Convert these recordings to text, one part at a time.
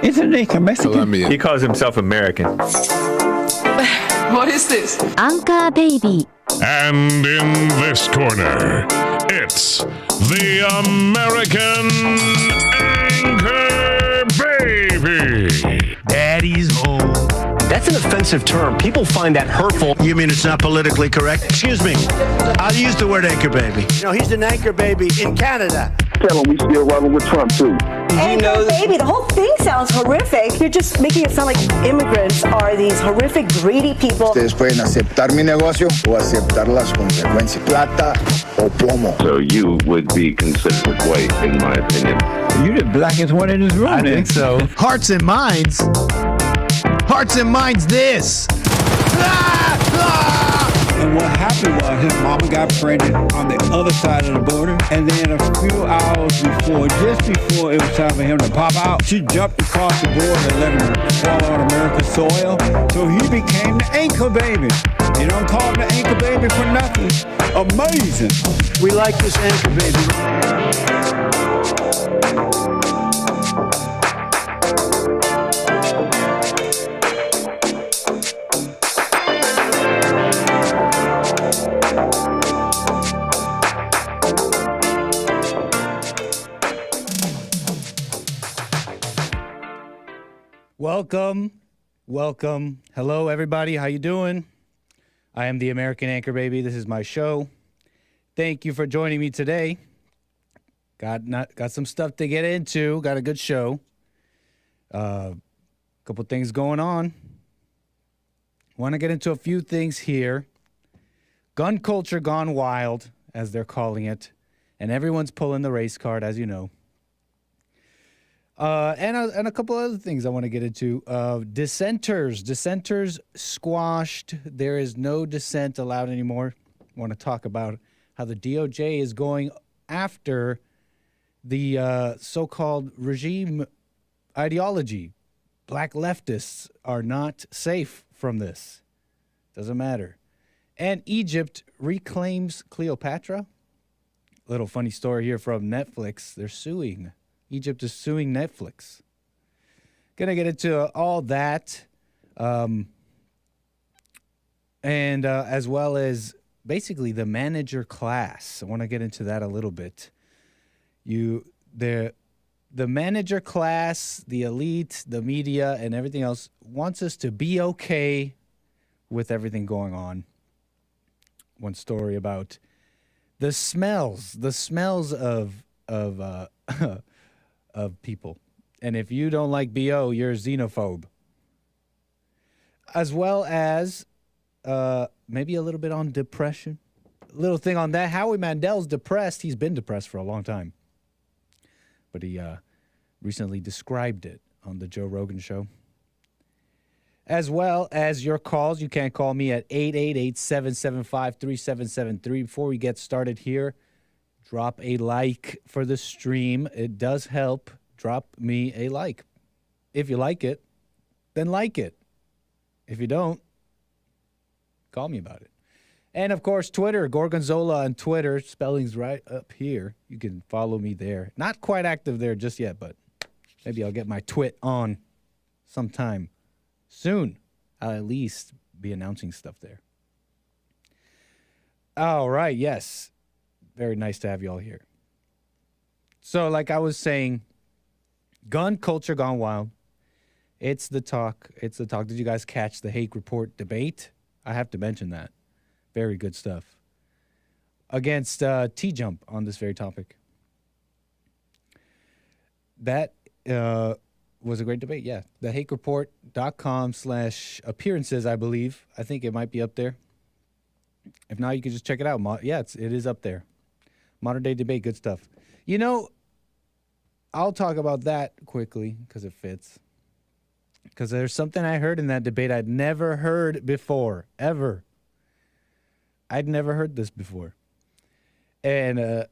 Isn't he Mexican? Colombian. He calls himself American. What is this? Anchor Baby. And in this corner, it's the American Anchor Baby. Daddy's home. That's an offensive term. People find that hurtful. You mean it's not politically correct? Excuse me. I'll use the word anchor baby. No, he's an anchor baby in Canada. Tell him we still running with Trump, too. Anchor baby, the whole thing sounds horrific. You're just making it sound like immigrants are these horrific, greedy people. Ustedes pueden aceptar mi negocio o aceptar las consecuencias. Plata o plomo. So you would be considered white, in my opinion. You're the blackest one in this room. I think so. Hearts and minds. Hearts and minds this. And what happened was his mama got pregnant on the other side of the border. And then a few hours before, just before it was time for him to pop out, she jumped across the border and let him fall on America's soil. So he became the anchor baby. You don't call him the anchor baby for nothing. Amazing. We like this anchor baby. Welcome. Hello, everybody. How you doing? I am the American Anchor Baby. This is my show. Thank you for joining me today. Got some stuff to get into. Got a good show. Couple things going on. Want to get into a few things here. Gun culture gone wild, as they're calling it, and everyone's pulling the race card, as you know. And a couple other things I want to get into. Dissenters squashed. There is no dissent allowed anymore. I want to talk about how the DOJ is going after the so-called regime ideology. Black leftists are not safe from this. Doesn't matter. And Egypt reclaims Cleopatra. Little funny story here from Netflix. They're suing. Egypt is suing Netflix. Gonna get into all that, and as well as basically the manager class. I want to get into that a little bit. The manager class, the elite, the media, and everything else wants us to be okay with everything going on. One story about the smells of of people. And if you don't like BO, you're a xenophobe. As well as maybe a little bit on depression. A little thing on that. Howie Mandel's depressed. He's been depressed for a long time. But he recently described it on the Joe Rogan show. As well as your calls. You can call me at 888-775-3773. Before we get started here, drop a like for the stream. It does help. Drop me a like. If you like it, then like it. If you don't, call me about it. And, of course, Twitter, Gorgonzola on Twitter. Spelling's right up here. You can follow me there. Not quite active there just yet, but maybe I'll get my twit on sometime soon. I'll at least be announcing stuff there. All right, yes. Very nice to have you all here. So, like I was saying, gun culture gone wild. It's the talk. Did you guys catch the Hake Report debate? I have to mention that. Very good stuff. Against T-Jump on this very topic. That was a great debate, yeah. The HakeReport.com/appearances, I believe. I think it might be up there. If not, you can just check it out. Yeah, it is up there. Modern day debate, good stuff. You know, I'll talk about that quickly because it fits. Because there's something I heard in that debate I'd never heard before, ever. I'd never heard this before. And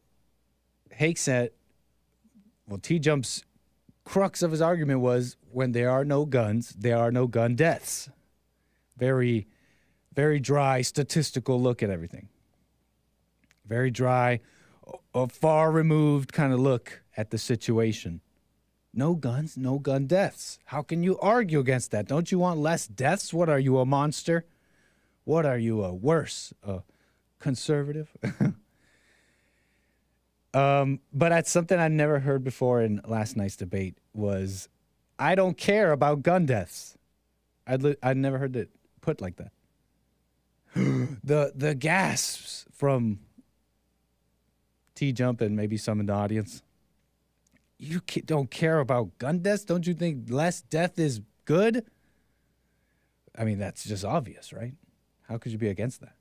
Hake said, well, T-Jump's crux of his argument was when there are no guns, there are no gun deaths. Very, very dry statistical look at everything. Very dry, a far removed kind of look at the situation. No guns, no gun deaths. How can you argue against that? Don't you want less deaths? What are you, a monster? What are you, a worse, a conservative? But that's something I never heard before in last night's debate was, I don't care about gun deaths. I'd never heard it put like that. The gasps from T-Jump and maybe some in the audience. You don't care about gun deaths? Don't you think less death is good? I mean, that's just obvious, right? How could you be against that?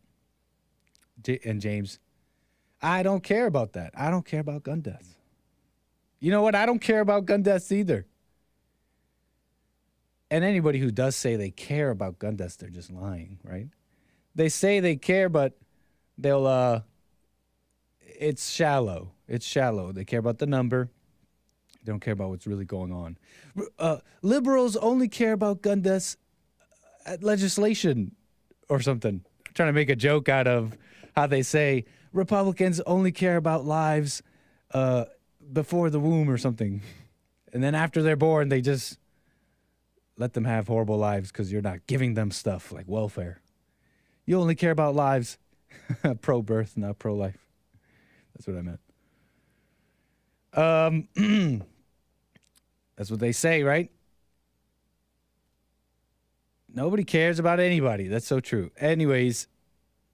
And James, I don't care about that. I don't care about gun deaths. You know what? I don't care about gun deaths either. And anybody who does say they care about gun deaths, they're just lying, right? They say they care, but they'll, it's shallow. It's shallow. They care about the number. They don't care about what's really going on. Liberals only care about gun deaths at legislation or something. I'm trying to make a joke out of how they say Republicans only care about lives before the womb or something. And then after they're born, they just let them have horrible lives because you're not giving them stuff like welfare. You only care about lives pro-birth, not pro-life. That's what I meant. That's what they say, right? Nobody cares about anybody. That's so true. Anyways,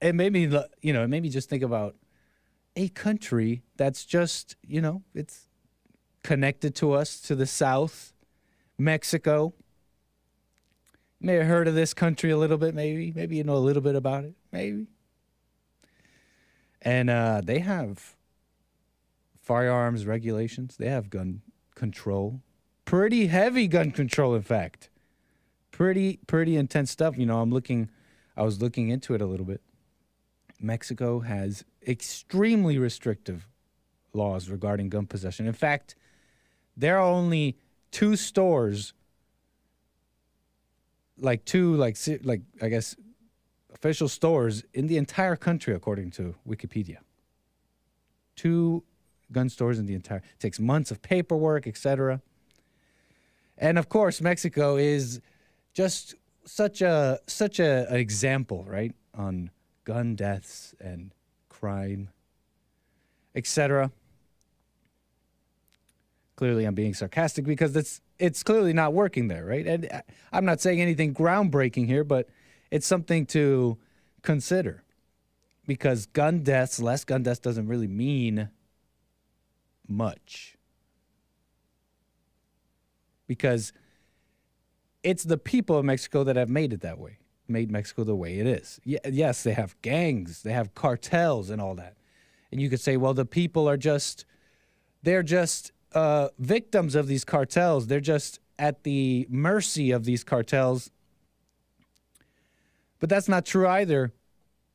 it made me, it made me just think about a country that's just, it's connected to us to the south, Mexico. You may have heard of this country a little bit, maybe. Maybe you know a little bit about it, maybe. And they have firearms regulations. They have gun control. Pretty heavy gun control, in fact. Pretty intense stuff. I was looking into it a little bit. Mexico has extremely restrictive laws regarding gun possession. In fact, there are only 2 stores, I guess, official stores in the entire country, according to Wikipedia. 2 gun stores in the entire. It takes months of paperwork, etc. And of course, Mexico is just such an example, right, on gun deaths and crime, etc. Clearly, I'm being sarcastic because it's clearly not working there, right? And I'm not saying anything groundbreaking here, but it's something to consider because less gun deaths doesn't really mean much. Because it's the people of Mexico that have made it that way, made Mexico the way it is. Yes, they have gangs, they have cartels and all that. And you could say, well, the people are they're just victims of these cartels. They're just at the mercy of these cartels. But that's not true either.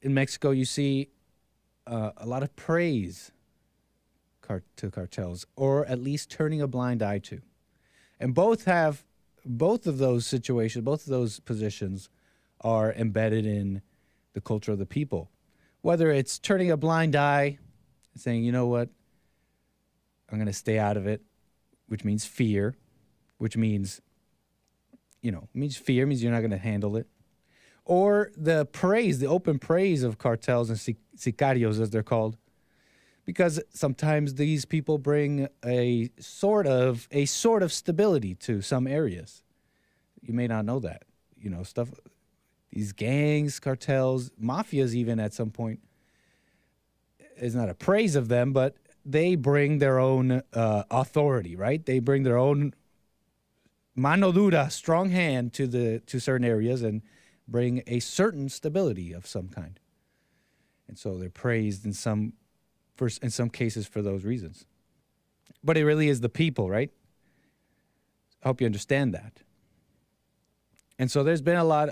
In Mexico, you see a lot of praise to cartels, or at least turning a blind eye to. And both of those situations, both of those positions are embedded in the culture of the people. Whether it's turning a blind eye and saying, you know what, I'm going to stay out of it, which means fear, which means, fear means you're not going to handle it. Or the open praise of cartels and sicarios, as they're called. Because sometimes these people bring a sort of stability to some areas. You may not know that. These gangs, cartels, mafias even at some point, is not a praise of them, but they bring their own authority, right? They bring their own mano dura, strong hand to certain areas and bring a certain stability of some kind. And so they're praised in some cases for those reasons. But it really is the people, right? I hope you understand that. And so there's been a lot.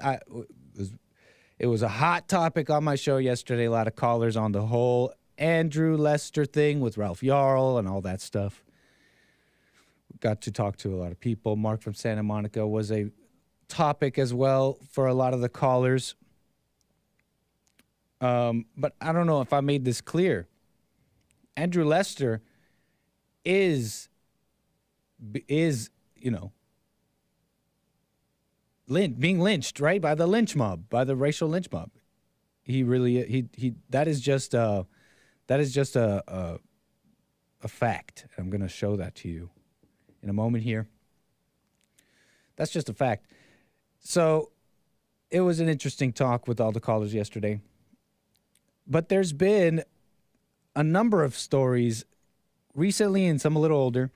It was a hot topic on my show yesterday. A lot of callers on the whole Andrew Lester thing with Ralph Yarl and all that stuff. Got to talk to a lot of people. Mark from Santa Monica was a topic as well for a lot of the callers. But I don't know if I made this clear. Andrew Lester is is, being lynched, right, by the lynch mob, by the racial lynch mob. He really that is just a fact. I'm going to show that to you in a moment here. That's just a fact. So it was an interesting talk with all the callers yesterday. But there's been a number of stories recently, and some a little older,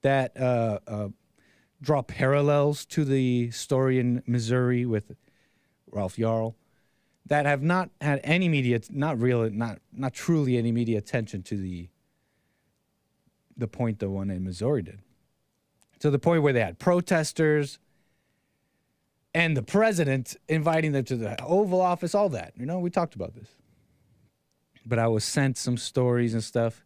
that draw parallels to the story in Missouri with Ralph Yarl that have not had any media, not truly any media attention to the point the one in Missouri did. To the point where they had protesters and the president inviting them to the Oval Office, all that. We talked about this. But I was sent some stories and stuff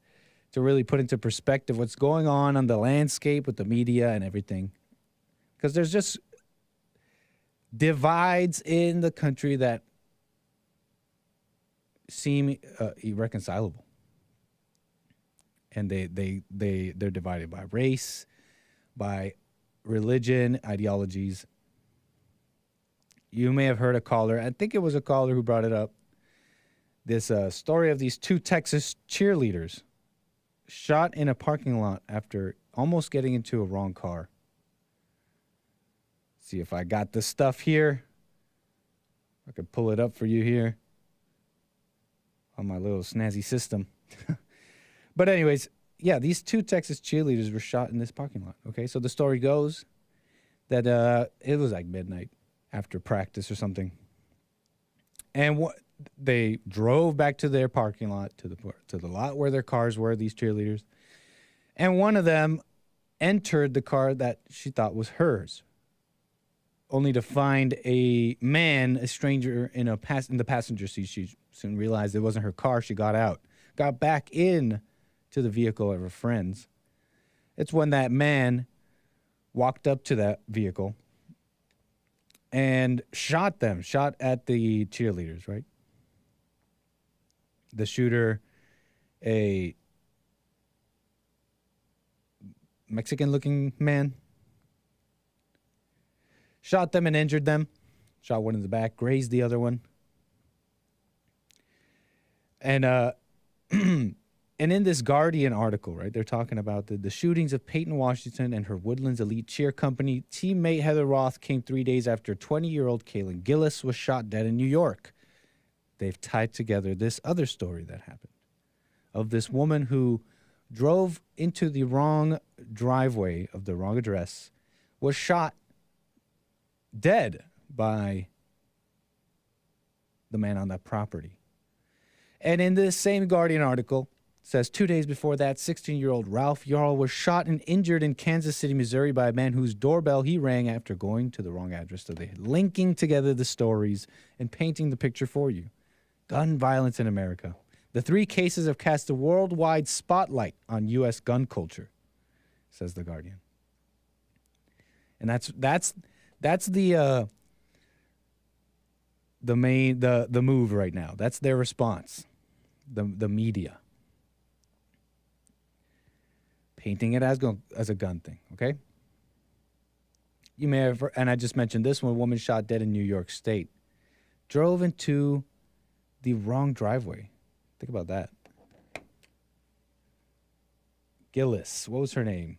to really put into perspective what's going on the landscape with the media and everything. Because there's just divides in the country that seem irreconcilable. And they're divided by race, by religion, ideologies. You may have heard a caller, I think it was a caller who brought it up, this story of these 2 Texas cheerleaders shot in a parking lot after almost getting into a wrong car. See if I got the stuff here. I could pull it up for you here on my little snazzy system. But anyways, yeah, these 2 Texas cheerleaders were shot in this parking lot. Okay, so the story goes that it was like midnight after practice or something. And they drove back to their parking lot, to the lot where their cars were, these cheerleaders. And one of them entered the car that she thought was hers, only to find a man, a stranger, in the passenger seat. She soon realized it wasn't her car. She got out, got back in to the vehicle of her friends. It's when that man walked up to that vehicle and shot at the cheerleaders, right? The shooter, a Mexican-looking man, shot them and injured them. Shot one in the back, grazed the other one. And and in this Guardian article, right, they're talking about the shootings of Peyton Washington and her Woodlands Elite Cheer Company teammate Heather Roth came 3 days after 20-year-old Kaylin Gillis was shot dead in New York. They've tied together this other story that happened of this woman who drove into the wrong driveway of the wrong address, was shot dead by the man on that property. And in this same Guardian article, it says 2 days before that, 16-year-old Ralph Yarl was shot and injured in Kansas City, Missouri by a man whose doorbell he rang after going to the wrong address. So they're linking together the stories and painting the picture for you. Gun violence in America. The 3 cases have cast a worldwide spotlight on U.S. gun culture, says the Guardian. And that's the move right now. That's their response. The media painting it as a gun thing. Okay. You may have, and I just mentioned this one. A woman shot dead in New York State, drove into the wrong driveway. Think about that. Gillis, what was her name?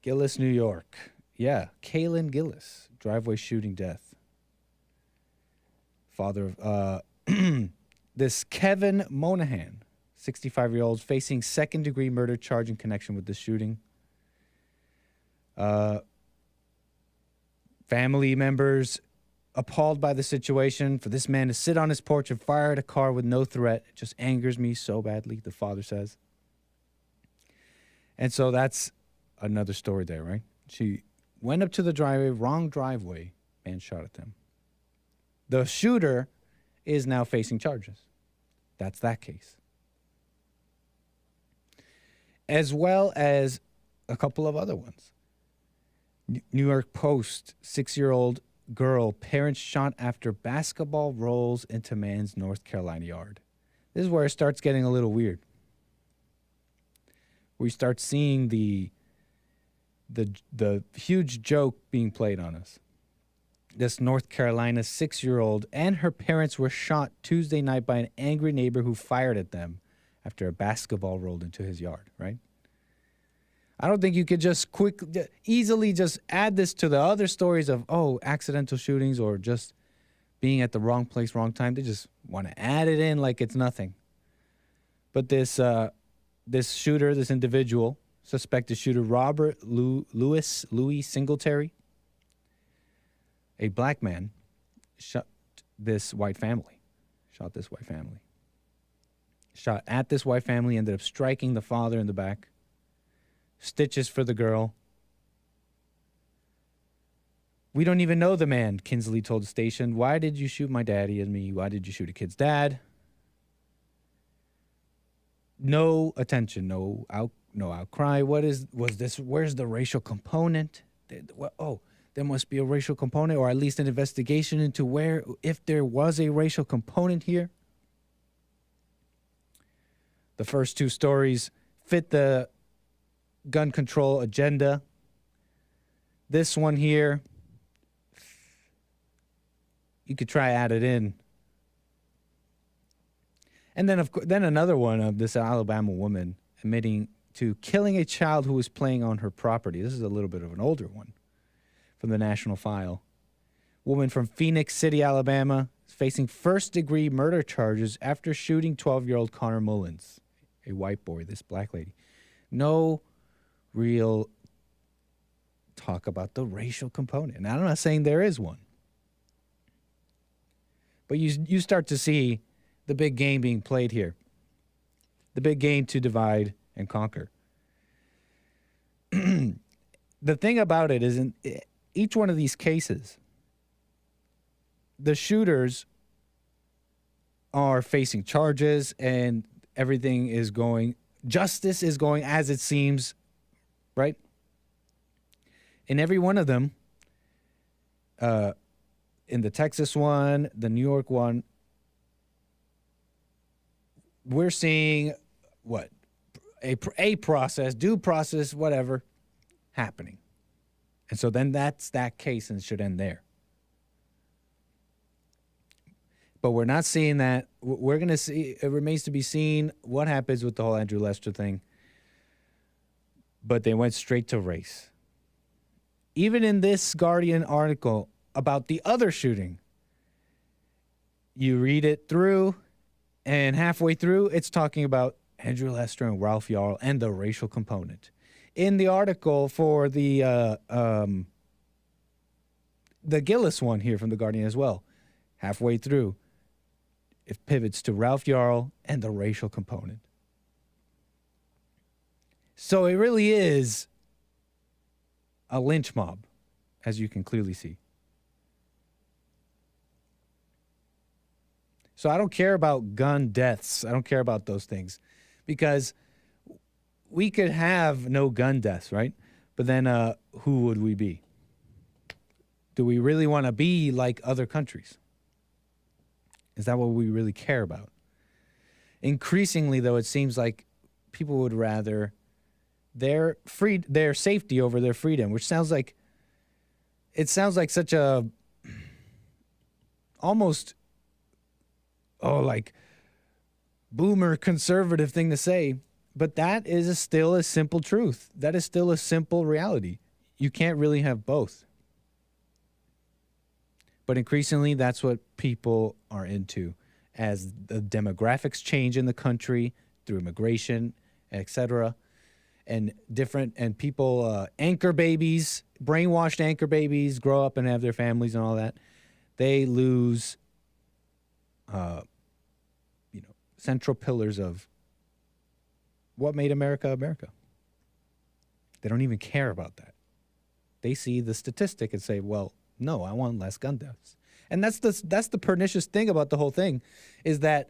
Gillis, New York. Yeah, Kaylin Gillis, driveway shooting death. Father of this Kevin Monahan, 65-year-old, facing second-degree murder charge in connection with the shooting. Family members appalled by the situation. For this man to sit on his porch and fire at a car with no threat, it just angers me so badly, the father says. And so that's another story there, right? She went up to the driveway, wrong driveway, man shot at them. The shooter is now facing charges. That's that case. As well as a couple of other ones. New York Post, 6-year-old girl, parents shot after basketball rolls into man's North Carolina yard. This is where it starts getting a little weird. We start seeing the huge joke being played on us. This North Carolina 6-year-old and her parents were shot Tuesday night by an angry neighbor who fired at them after a basketball rolled into his yard, right? I don't think you could just easily just add this to the other stories of, accidental shootings or just being at the wrong place, wrong time. They just want to add it in like it's nothing. But this shooter, this individual, suspected shooter Robert Louis Singletary, a black man, shot this white family. Shot at this white family, ended up striking the father in the back. Stitches for the girl. We don't even know the man, Kinsley told the station. Why did you shoot my daddy and me? Why did you shoot a kid's dad? No attention, no outcry. Was this? Where's the racial component? There must be a racial component, or at least an investigation into if there was a racial component here. The first two stories fit the gun control agenda. This one here, you could try add it in. And then another one of this Alabama woman admitting to killing a child who was playing on her property. This is a little bit of an older one from the National File. Woman from Phoenix City, Alabama, is facing first-degree murder charges after shooting 12-year-old Connor Mullins, a white boy, this black lady. No real talk about the racial component. And I'm not saying there is one. But you start to see the big game being played here. The big game to divide and conquer. The thing about it is in each one of these cases, the shooters are facing charges and justice is going as it seems, right? In every one of them, in the Texas one, the New York one, we're seeing a process, due process, whatever, happening. And so then that's that case and it should end there. But we're not seeing that. We're going to see, it remains to be seen what happens with the whole Andrew Lester thing. But they went straight to race. Even in this Guardian article about the other shooting, you read it through, and halfway through, it's talking about Andrew Lester and Ralph Yarl and the racial component. In the article for the Gillis one here from the Guardian as well, halfway through, it pivots to Ralph Yarl and the racial component. So it really is a lynch mob, as you can clearly see. So I don't care about gun deaths. I don't care about those things because we could have no gun deaths, right? But then who would we be? Do we really want to be like other countries? Is that what we really care about? Increasingly, though, it seems like people would rather their safety over their freedom, which sounds like such a almost like boomer conservative thing to say, but that is still a simple truth. That is still a simple reality. You can't really have both. But increasingly, that's what people are into as the demographics change in the country through immigration, etc. And people anchor babies, brainwashed anchor babies, grow up and have their families and all that. They lose central pillars of what made America America. They don't even care about that. They see the statistic and say, well, no, I want less gun deaths. And that's the pernicious thing about the whole thing, is that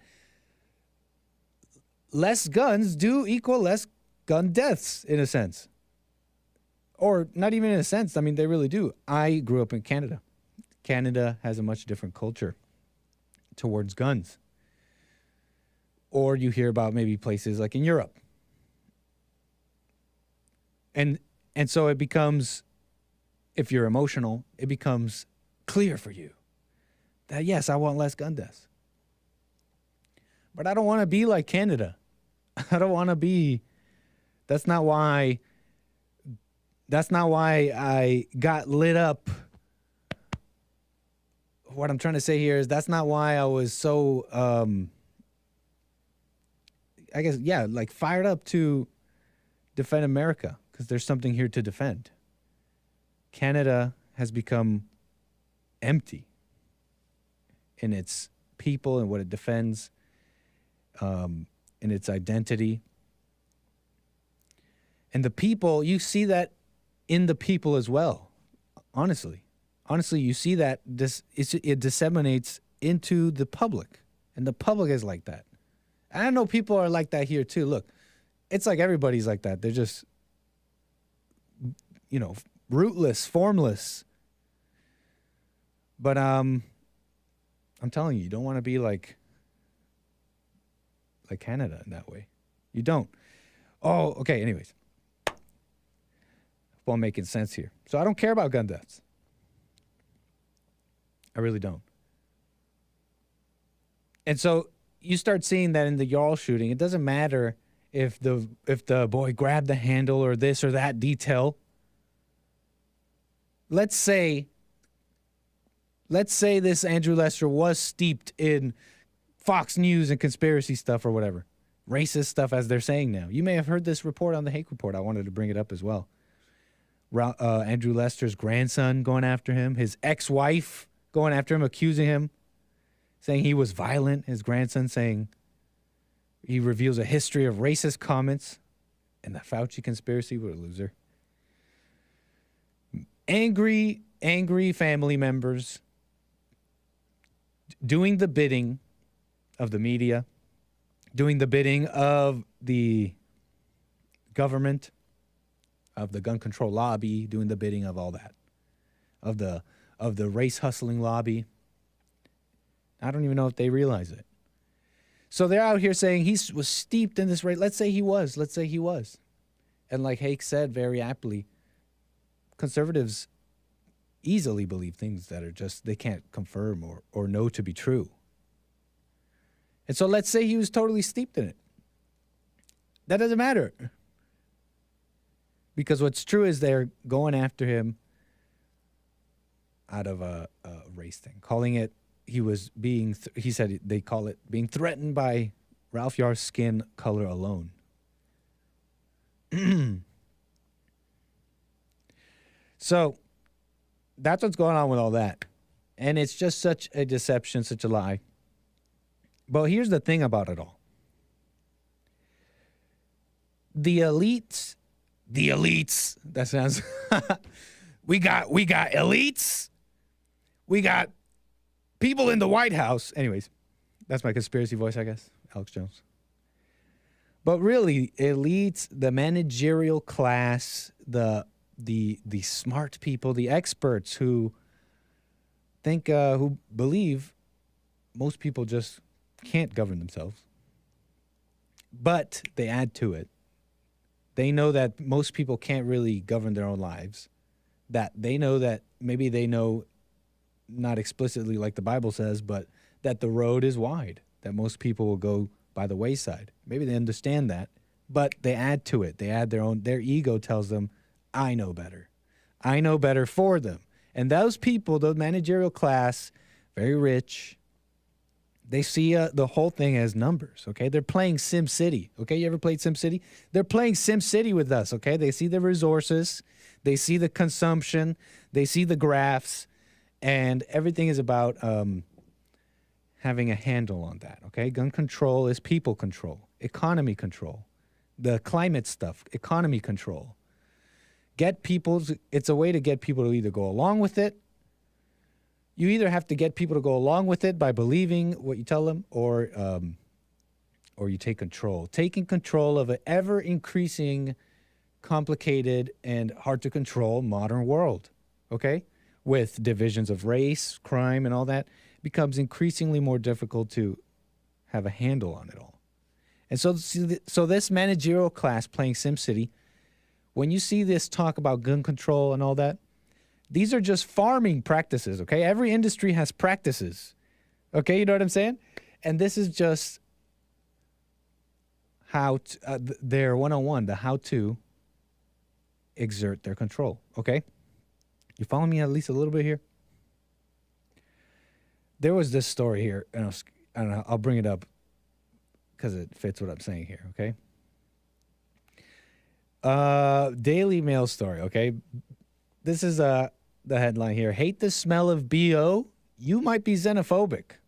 less guns do equal less gun deaths, in a sense. Or not even in a sense. I mean, they really do. I grew up in Canada. Canada has a much different culture towards guns. Or you hear about maybe places like in Europe. And so it becomes, if you're emotional, it becomes clear for you that, yes, I want less gun deaths. But I don't want to be like Canada. I don't want to be, that's not why I got lit up. What I'm trying to say here is that's not why I was so, I guess, yeah, like fired up to defend America, because there's something here to defend. Canada has become empty in its people and what it defends, in its identity. And the people, you see that in the people as well, honestly. Honestly, you see that it disseminates into the public, and the public is like that. And I know people are like that here too. Look, it's like everybody's like that. They're just, you know, rootless, formless. But I'm telling you don't want to be like Canada in that way. You don't. Oh, okay. Anyways, well, I'm making sense here. So I don't care about gun deaths. I really don't. And so you start seeing that in the Yarl shooting. It doesn't matter if the boy grabbed the handle or this or that detail. Let's say this Andrew Lester was steeped in Fox News and conspiracy stuff or whatever. Racist stuff, as they're saying now. You may have heard this report on the Hake Report. I wanted to bring it up as well. Andrew Lester's grandson going after him. His ex-wife going after him, accusing him, saying he was violent. His grandson saying he reveals a history of racist comments. And the Fauci conspiracy, what a loser. Angry family members doing the bidding of the media, doing the bidding of the government, of the gun control lobby, doing the bidding of all that, of the race hustling lobby. I don't even know if they realize it. So they're out here saying he was steeped in this race. Let's say he was. And like Hake said very aptly, conservatives easily believe things that are just, they can't confirm or know to be true. And so let's say he was totally steeped in it. That doesn't matter. Because what's true is they're going after him out of a race thing, calling it, he said they call it being threatened by Ralph Yar's skin color alone. So that's what's going on with all that. And it's just such a deception, such a lie. But here's the thing about it all. The elites, that sounds, we got elites. We got people in the White House. Anyways, that's my conspiracy voice, I guess. Alex Jones. But really, elites, the managerial class, the smart people, the experts who think, who believe most people just can't govern themselves. But they add to it. They know that most people can't really govern their own lives. That they know that maybe they know, not explicitly like the Bible says, but that the road is wide, that most people will go by the wayside. Maybe they understand that, but they add to it. They add their ego tells them, I know better. I know better for them. And those people, the managerial class, very rich, they see the whole thing as numbers, okay? They're playing Sim City, okay? You ever played Sim City? They're playing Sim City with us, okay? They see the resources, they see the consumption, they see the graphs, and everything is about having a handle on that, okay? Gun control is people control, economy control, the climate stuff, economy control. It's a way to get people to either go along with it. You either have to get people to go along with it by believing what you tell them, or you take control. Taking control of an ever-increasing, complicated, and hard-to-control modern world, okay? With divisions of race, crime, and all that, becomes increasingly more difficult to have a handle on it all. And so this managerial class playing SimCity when you see this talk about gun control and all that, these are just farming practices, okay? Every industry has practices, okay? You know what I'm saying? And this is just how their 101, the how to exert their control, okay? You follow me at least a little bit here? There was this story here, and I don't know, I'll bring it up because it fits what I'm saying here, okay? Daily Mail story, okay? This is the headline here. Hate the smell of BO? You might be xenophobic.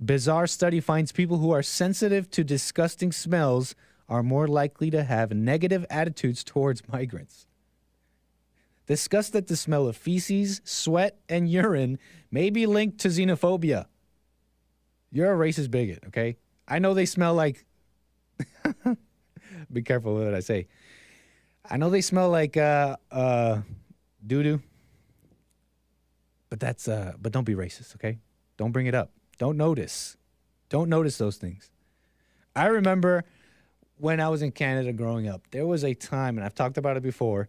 Bizarre study finds people who are sensitive to disgusting smells are more likely to have negative attitudes towards migrants. Discussed that the smell of feces, sweat, and urine may be linked to xenophobia. You're a racist bigot, okay? I know they smell like... Be careful with what I say. I know they smell like doo-doo. But but don't be racist, okay? Don't bring it up. Don't notice. Don't notice those things. I remember when I was in Canada growing up, there was a time, and I've talked about it before,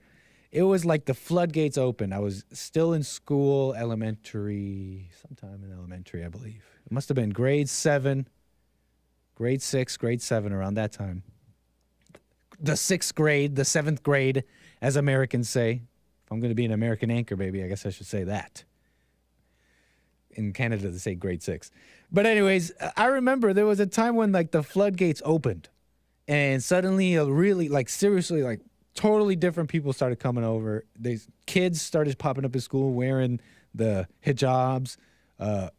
it was like the floodgates opened. I was still in school, sometime in elementary, I believe. It must have been grade 6, grade 7, around that time. The 6th grade, the 7th grade, as Americans say. If I'm going to be an American anchor, baby, I guess I should say that. In Canada, they say grade 6. But anyways, I remember there was a time when like the floodgates opened and suddenly seriously, totally different people started coming over. These kids started popping up in school wearing the hijabs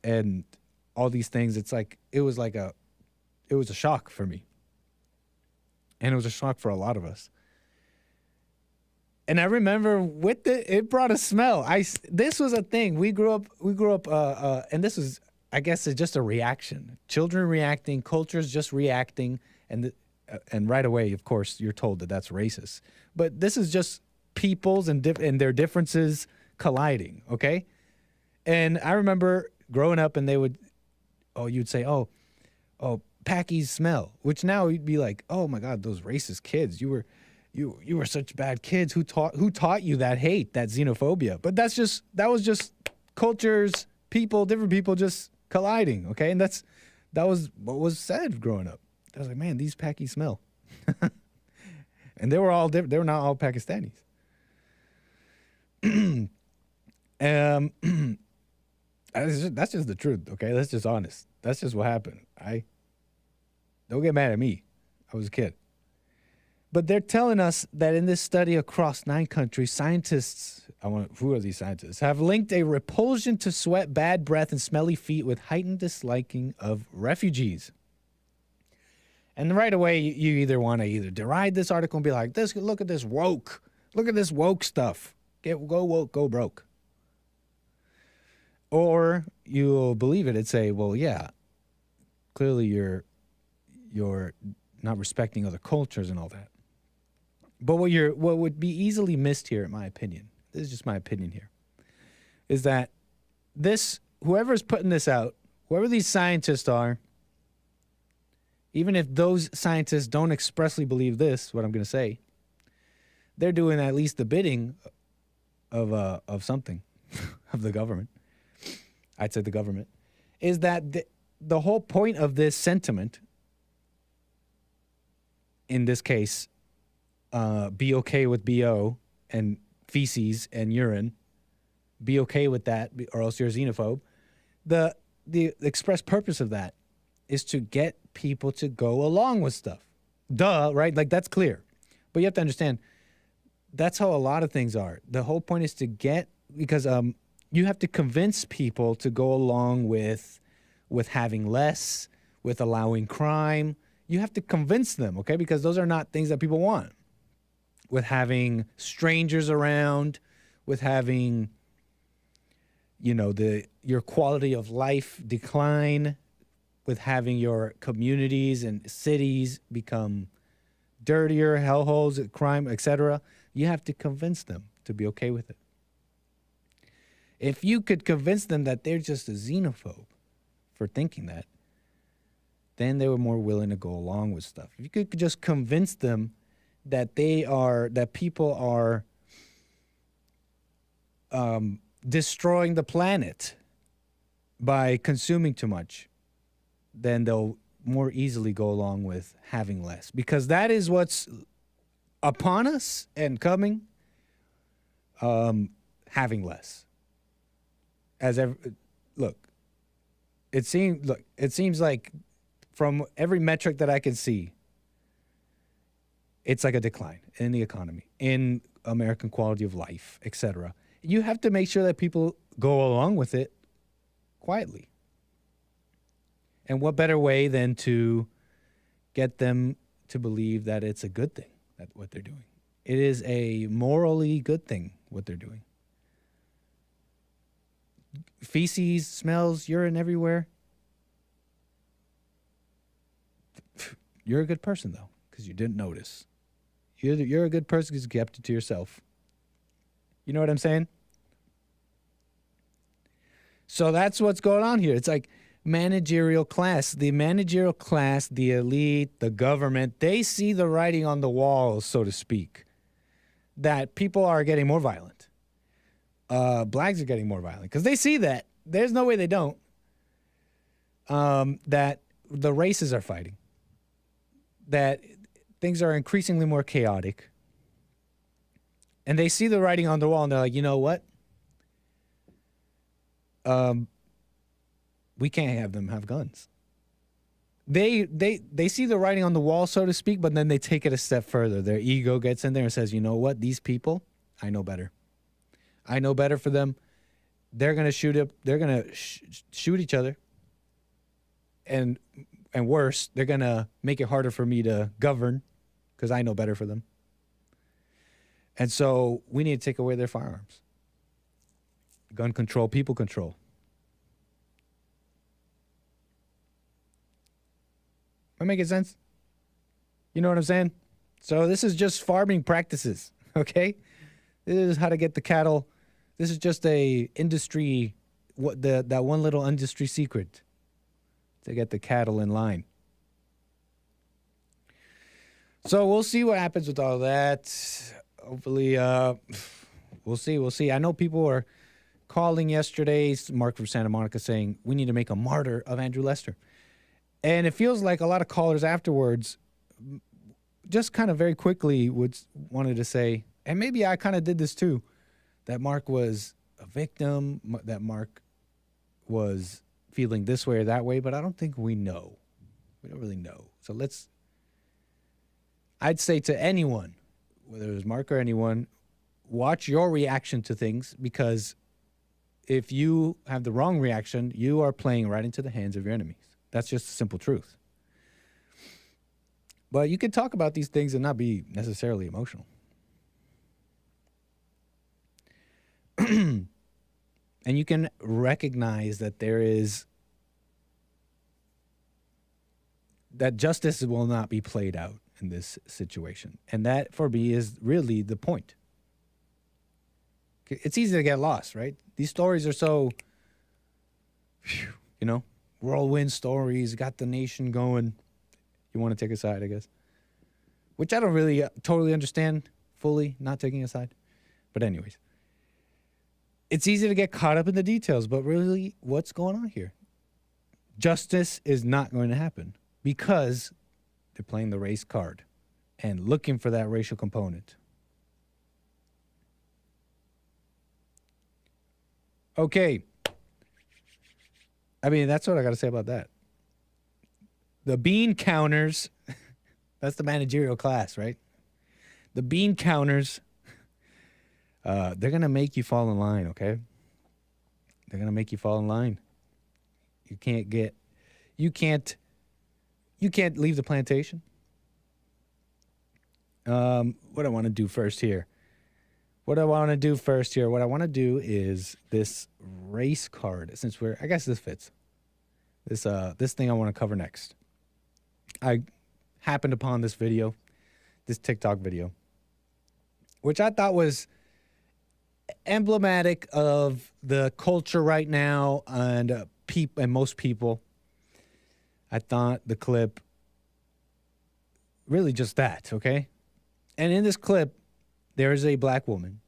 and all these things. It was a shock for me. And it was a shock for a lot of us. And I remember it brought a smell. This was a thing. We grew up, and this was, I guess, it's just a reaction. Children reacting, cultures just reacting, and right away, of course, you're told that that's racist. But this is just peoples and their differences colliding, okay? And I remember growing up, and you'd say, oh, Packy's smell, which now you'd be like, oh my God, those racist kids. You were such bad kids. Who taught you that hate, that xenophobia? But that was just cultures, different people just colliding, okay? And that was what was said growing up. I was like, man, these Pakis smell. And they were all different. They were not all Pakistanis. That's just the truth, okay? That's just honest. That's just what happened. Don't get mad at me. I was a kid. But they're telling us that in this study across 9 countries, scientists, who are these scientists, have linked a repulsion to sweat, bad breath, and smelly feet with heightened disliking of refugees. And right away, you either want to deride this article and be like, look at this woke. Look at this woke stuff. Go woke, go broke. Or you'll believe it and say, well, yeah, clearly you're not respecting other cultures and all that. But what would be easily missed here, in my opinion, this is just my opinion here, is that whoever's putting this out, whoever these scientists are, even if those scientists don't expressly believe this, what I'm going to say, they're doing at least the bidding of something, of the government. I'd say the government, is that the whole point of this sentiment, in this case, be okay with BO and feces and urine, be okay with that, or else you're a xenophobe. The express purpose of that is to get people to go along with stuff. Duh, right? Like, that's clear. But you have to understand, that's how a lot of things are. The whole point is to because you have to convince people to go along with having less, with allowing crime. You have to convince them, okay? Because those are not things that people want. With having strangers around, with having, your quality of life decline, with having your communities and cities become dirtier, hellholes, crime, etc. You have to convince them to be okay with it. If you could convince them that they're just a xenophobe for thinking that, then they were more willing to go along with stuff. If you could just convince them that people are destroying the planet by consuming too much, then they'll more easily go along with having less, because that is what's upon us and coming. Having less. It seems like from every metric that I can see, it's like a decline in the economy, in American quality of life, etc. You have to make sure that people go along with it quietly. And what better way than to get them to believe that it's a good thing, that what they're doing. It is a morally good thing, what they're doing. Feces, smells, urine everywhere. You're a good person, though, because you didn't notice. You're a good person because you kept it to yourself. You know what I'm saying? So that's what's going on here. It's like managerial class. The managerial class, the elite, the government, they see the writing on the wall, so to speak, that people are getting more violent. Blacks are getting more violent because they see that. There's no way they don't. That the races are fighting. That things are increasingly more chaotic. And they see the writing on the wall and they're like, you know what? We can't have them have guns. They see the writing on the wall, so to speak, but then they take it a step further. Their ego gets in there and says, you know what? These people, I know better. I know better for them. They're going to shoot up. They're going to shoot each other. And worse, they're going to make it harder for me to govern because I know better for them. And so we need to take away their firearms. Gun control, people control. Am I making sense? You know what I'm saying? So this is just farming practices, okay? This is how to get the cattle. This is just a industry, that one little industry secret to get the cattle in line. So we'll see what happens with all that. Hopefully, we'll see. I know people are calling yesterday, Mark from Santa Monica, saying we need to make a martyr of Andrew Lester. And it feels like a lot of callers afterwards just kind of very quickly wanted to say, and maybe I kind of did this too, that Mark was a victim, that Mark was feeling this way or that way, but I don't think we know. We don't really know. So I'd say to anyone, whether it was Mark or anyone, watch your reaction to things, because if you have the wrong reaction, you are playing right into the hands of your enemies. That's just the simple truth. But you can talk about these things and not be necessarily emotional. And you can recognize that that justice will not be played out in this situation. And that, for me, is really the point. It's easy to get lost, right? These stories are so, whirlwind stories, got the nation going. You want to take a side, I guess. Which I don't really totally understand fully, not taking a side. But anyways. It's easy to get caught up in the details, but really, what's going on here? Justice is not going to happen because they're playing the race card and looking for that racial component. Okay. I mean, that's what I got to say about that. The bean counters, that's the managerial class, right? The bean counters, they're going to make you fall in line, okay? They're going to make you fall in line. You can't leave the plantation. What I want to do first here. What I want to do is this race card. Since I guess this fits. This thing I want to cover next. I happened upon this video, this TikTok video, which I thought was emblematic of the culture right now and most people. I thought the clip really just that, okay? And in this clip, there is a black woman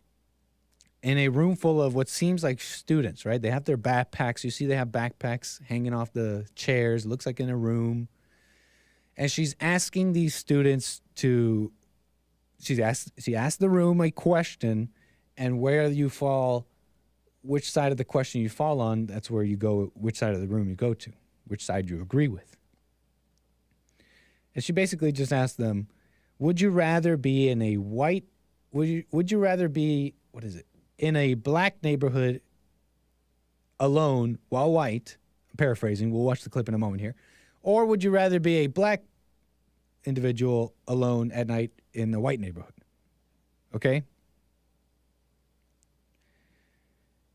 in a room full of what seems like students, right? They have their backpacks. You see they have backpacks hanging off the chairs. It looks like in a room. And she's asking these students to, she asked the room a question, and where you fall, which side of the question you fall on, that's where you go, which side of the room you go to, which side you agree with. And she basically just asked them, would you rather be in a white, would you rather be, what is it, in a black neighborhood alone while white, I'm paraphrasing, we'll watch the clip in a moment here, or would you rather be a black individual alone at night in the white neighborhood? Okay?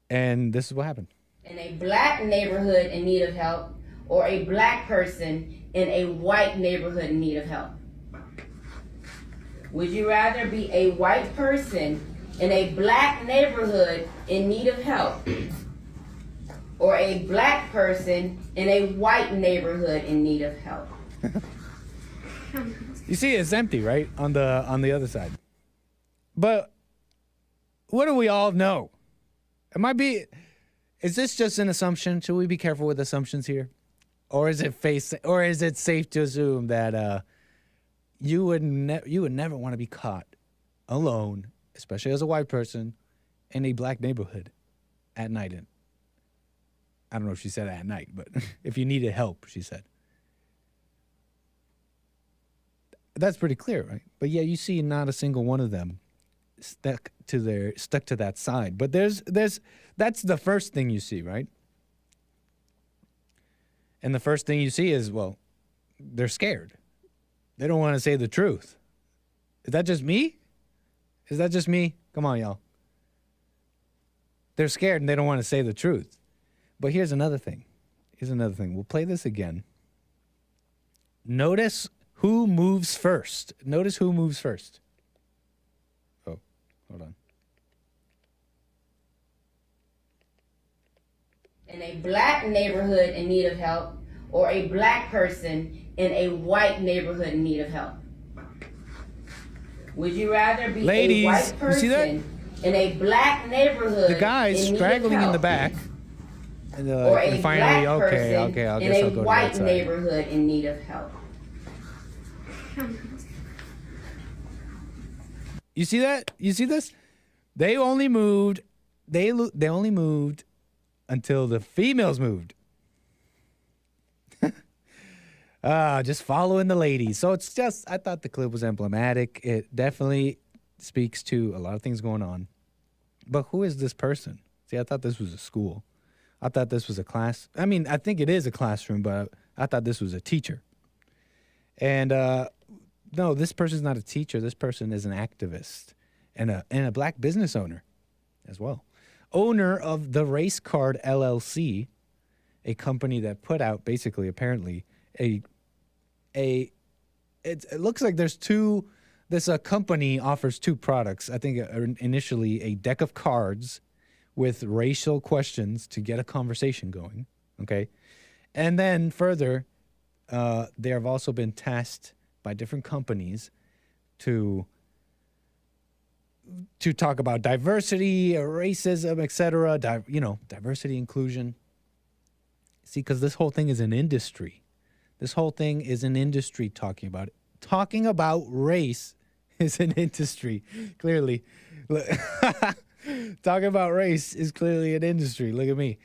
And this is what happened. In a black neighborhood in need of help, or a black person in a white neighborhood in need of help? Would you rather be a white person in a black neighborhood in need of help, or a black person in a white neighborhood in need of help? You see, it's empty, right, on the other side. But what do we all know? Is this just an assumption? Should we be careful with assumptions here, or is it safe to assume that you would never want to be caught alone, especially as a white person, in a black neighborhood at night? I don't know if she said at night, but if you needed help, she said. That's pretty clear, right? But yeah, you see not a single one of them stuck to that side. But that's the first thing you see, right? And the first thing you see is, well, they're scared. They don't want to say the truth. Is that just me? Is that just me? Come on, y'all. They're scared and they don't want to say the truth. But here's another thing. We'll play this again. Notice who moves first. Notice who moves first. Oh, hold on. In a black neighborhood in need of help, or a black person in a white neighborhood in need of help? Would you rather be Ladies, a white person, you see that? In a black neighborhood, The guy's in need straggling of in help, the back. And, or a finally, black okay, person I in guess a I'll go to white that side. neighborhood in need of help? You see that? You see this? They only moved until the females moved. Just following the ladies. So it's just, I thought the clip was emblematic. It definitely speaks to a lot of things going on. But who is this person? See, I thought this was a school. I thought this was a class. I mean, I think it is a classroom, but I thought this was a teacher. And no, this person's not a teacher. This person is an activist and a black business owner as well. Owner of the Race Card LLC, a company that put out basically, apparently, it looks like there's two. This company offers two products. I think initially a deck of cards with racial questions to get a conversation going. Okay, and then further, they have also been tasked by different companies to talk about diversity, racism, etc. Diversity, inclusion. See, because this whole thing is an industry. This whole thing is an industry talking about it. Talking about race is an industry, clearly. Talking about race is clearly an industry. Look at me.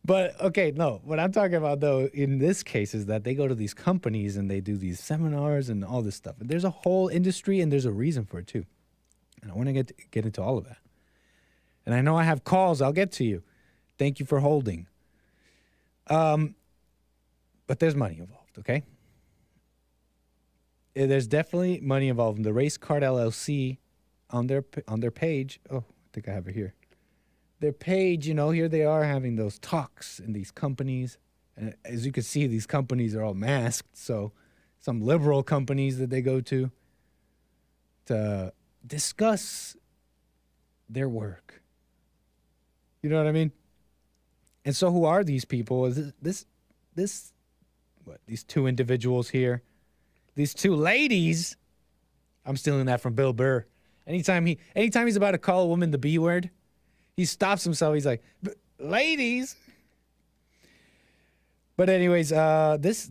But, okay, no. What I'm talking about, though, in this case is that they go to these companies and they do these seminars and all this stuff. And there's a whole industry and there's a reason for it, too. And I want to get into all of that. And I know I have calls. I'll get to you. Thank you for holding. But there's money involved, okay? There's definitely money involved. In the Race Card LLC, on their page, oh, I think I have it here. Their page, here they are having those talks in these companies. And as you can see, these companies are all masked. So some liberal companies that they go to discuss their work. You know what I mean? And so who are these people? Is these two individuals here, these two ladies, I'm stealing that from Bill Burr. Anytime he's about to call a woman the B word, he stops himself. He's like, ladies. But anyways,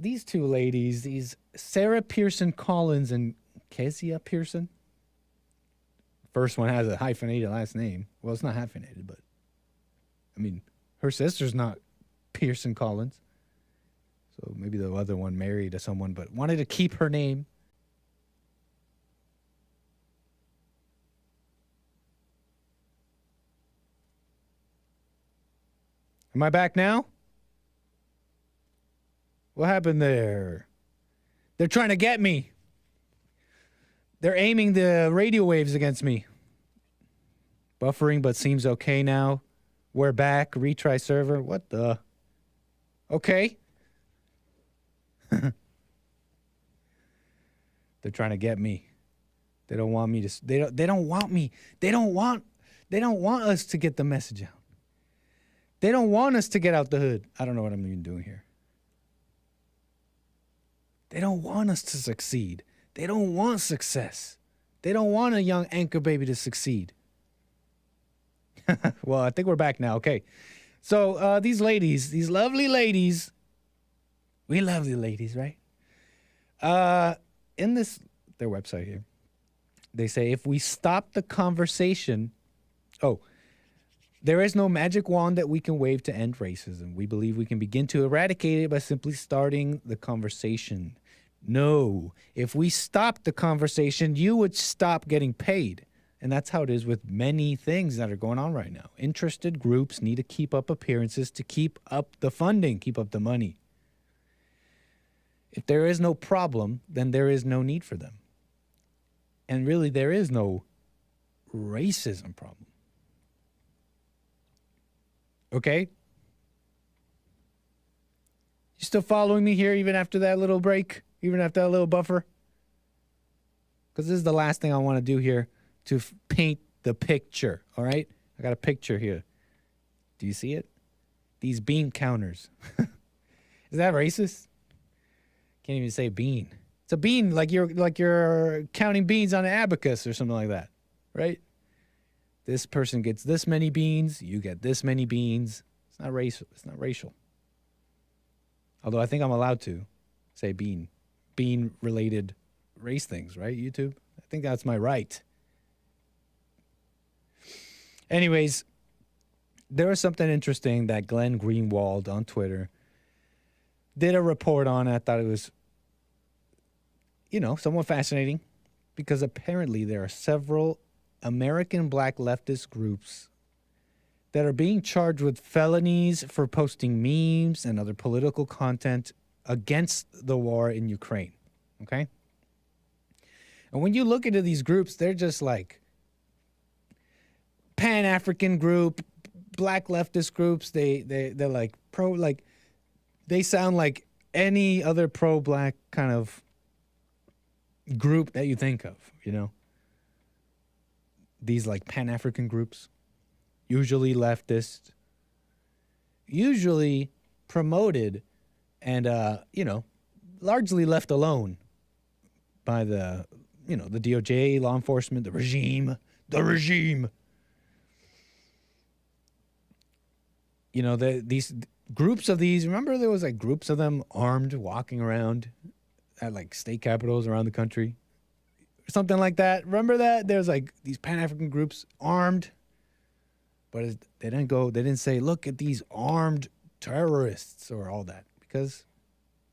these two ladies, these Sarah Pearson Collins and Kezia Pearson. First one has a hyphenated last name. Well, it's not hyphenated, but I mean, her sister's not Pearson Collins. So maybe the other one married to someone, but wanted to keep her name. Am I back now? What happened there? They're trying to get me. They're aiming the radio waves against me. Buffering, but seems okay now. We're back. Retry server. What the? Okay. They're trying to get me. They don't want me to. They don't want me. They don't want us to get the message out. They don't want us to get out the hood. I don't know what I'm even doing here. They don't want us to succeed. They don't want success. They don't want a young anchor baby to succeed. Well, I think we're back now. Okay. So these ladies, these lovely ladies, we love the ladies, right? In their website here, they say if we stop the conversation, there is no magic wand that we can wave to end racism. We believe we can begin to eradicate it by simply starting the conversation. No, if we stop the conversation, you would stop getting paid. And that's how it is with many things that are going on right now. Interested groups need to keep up appearances to keep up the funding, keep up the money. If there is no problem, then there is no need for them. And really, there is no racism problem. Okay? You still following me here even after that little break? Even after that little buffer? Because this is the last thing I want to do here to paint the picture, all right? I got a picture here. Do you see it? These bean counters. Is that racist? Can't even say bean. It's a bean like you're counting beans on an abacus or something like that, right? This person gets this many beans, you get this many beans. It's not racial. It's not racial. Although I think I'm allowed to say bean-related race things, right, YouTube? I think that's my right. Anyways, there was something interesting that Glenn Greenwald on Twitter did a report on. I thought it was, somewhat fascinating because apparently there are several American black leftist groups that are being charged with felonies for posting memes and other political content against the war in Ukraine. Okay? And when you look into these groups, they're just like Pan-African group, black leftist groups. They're like they sound like any other pro-black kind of group that you think of, These like Pan-African groups, usually leftist, usually promoted and, largely left alone by the DOJ, law enforcement, the regime. These groups of these, remember there was like groups of them armed walking around at like state capitals around the country? Something like that. Remember that? There's like these Pan-African groups armed, but they didn't say, look at these armed terrorists or all that. Because,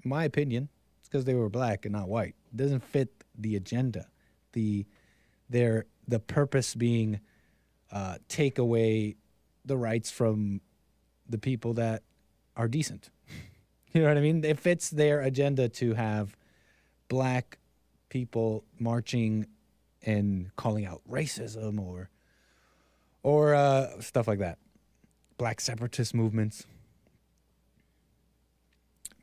in my opinion, it's because they were black and not white. It doesn't fit the agenda. The purpose being take away the rights from the people that are decent. You know what I mean? It fits their agenda to have black people marching and calling out racism or stuff like that. Black separatist movements.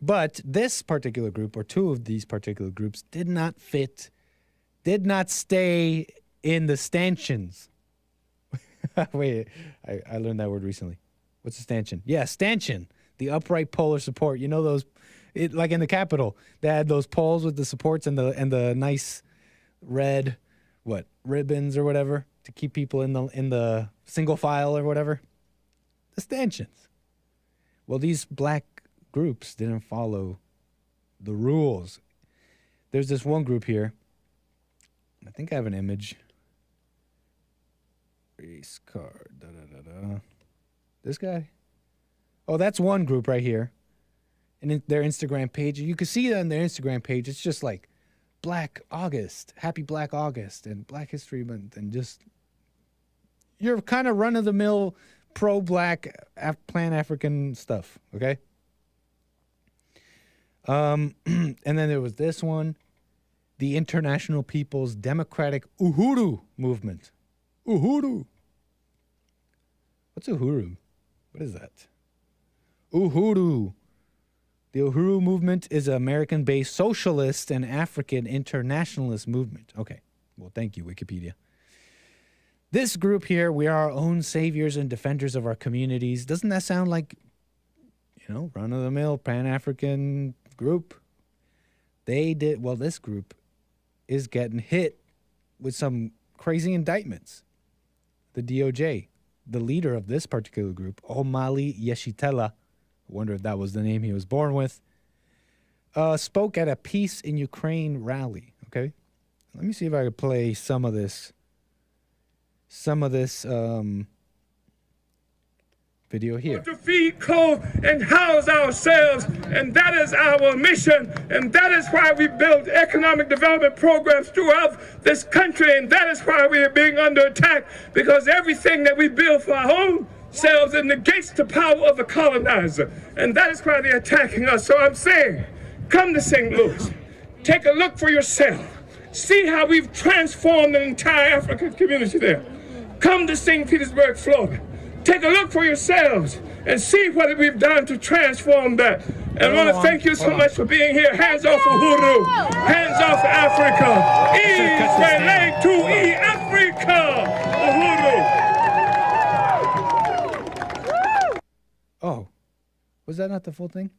But this particular group, or two of these particular groups, did not stay in the stanchions. Wait, I learned that word recently. What's a stanchion? Yeah, stanchion. The upright polar support. You know those, like in the Capitol, they had those poles with the supports and the nice red ribbons or whatever to keep people in the single file or whatever. The stanchions. Well, these black groups didn't follow the rules. There's this one group here. I think I have an image. Race card. This guy. Oh, that's one group right here. And in their Instagram page, you can see that on their Instagram page. It's just like Black August, Happy Black August, and Black History Month, and just you're kind of run-of-the-mill pro-black Pan-African stuff, okay? And then there was this one, the International People's Democratic Uhuru Movement. Uhuru. What's Uhuru? What is that? Uhuru. The Uhuru Movement is an American-based socialist and African internationalist movement. Okay. Well, thank you, Wikipedia. This group here, we are our own saviors and defenders of our communities. Doesn't that sound like, run-of-the-mill Pan-African group? This group is getting hit with some crazy indictments. The DOJ, the leader of this particular group, Omali Yeshitela, I wonder if that was the name he was born with, spoke at a Peace in Ukraine rally, okay? Let me see if I could play some of this video here. To feed, clothe, and house ourselves, and that is our mission, and that is why we build economic development programs throughout this country, and that is why we are being under attack, because everything that we build for our own selves it negates the power of the colonizer, and that is why they're attacking us. So I'm saying, come to St. Louis, take a look for yourself, see how we've transformed the entire African community there. Come to St. Petersburg, Florida, take a look for yourselves and see what we've done to transform that. And I want to thank you so much for being here. Hands off Uhuru, hands off Africa, Israel to Africa, Uhuru. Oh, was that not the full thing?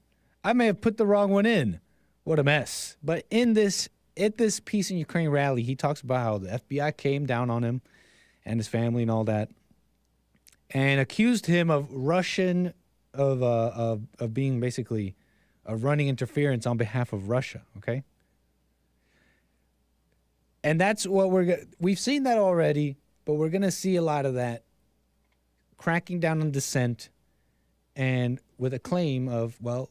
I may have put the wrong one in. What a mess. But at this Peace in Ukraine rally, he talks about how the FBI came down on him and his family and all that, and accused him of being basically running interference on behalf of Russia. Okay, and that's what we've seen that already, but we're gonna see a lot of that cracking down on dissent. And with a claim of, well,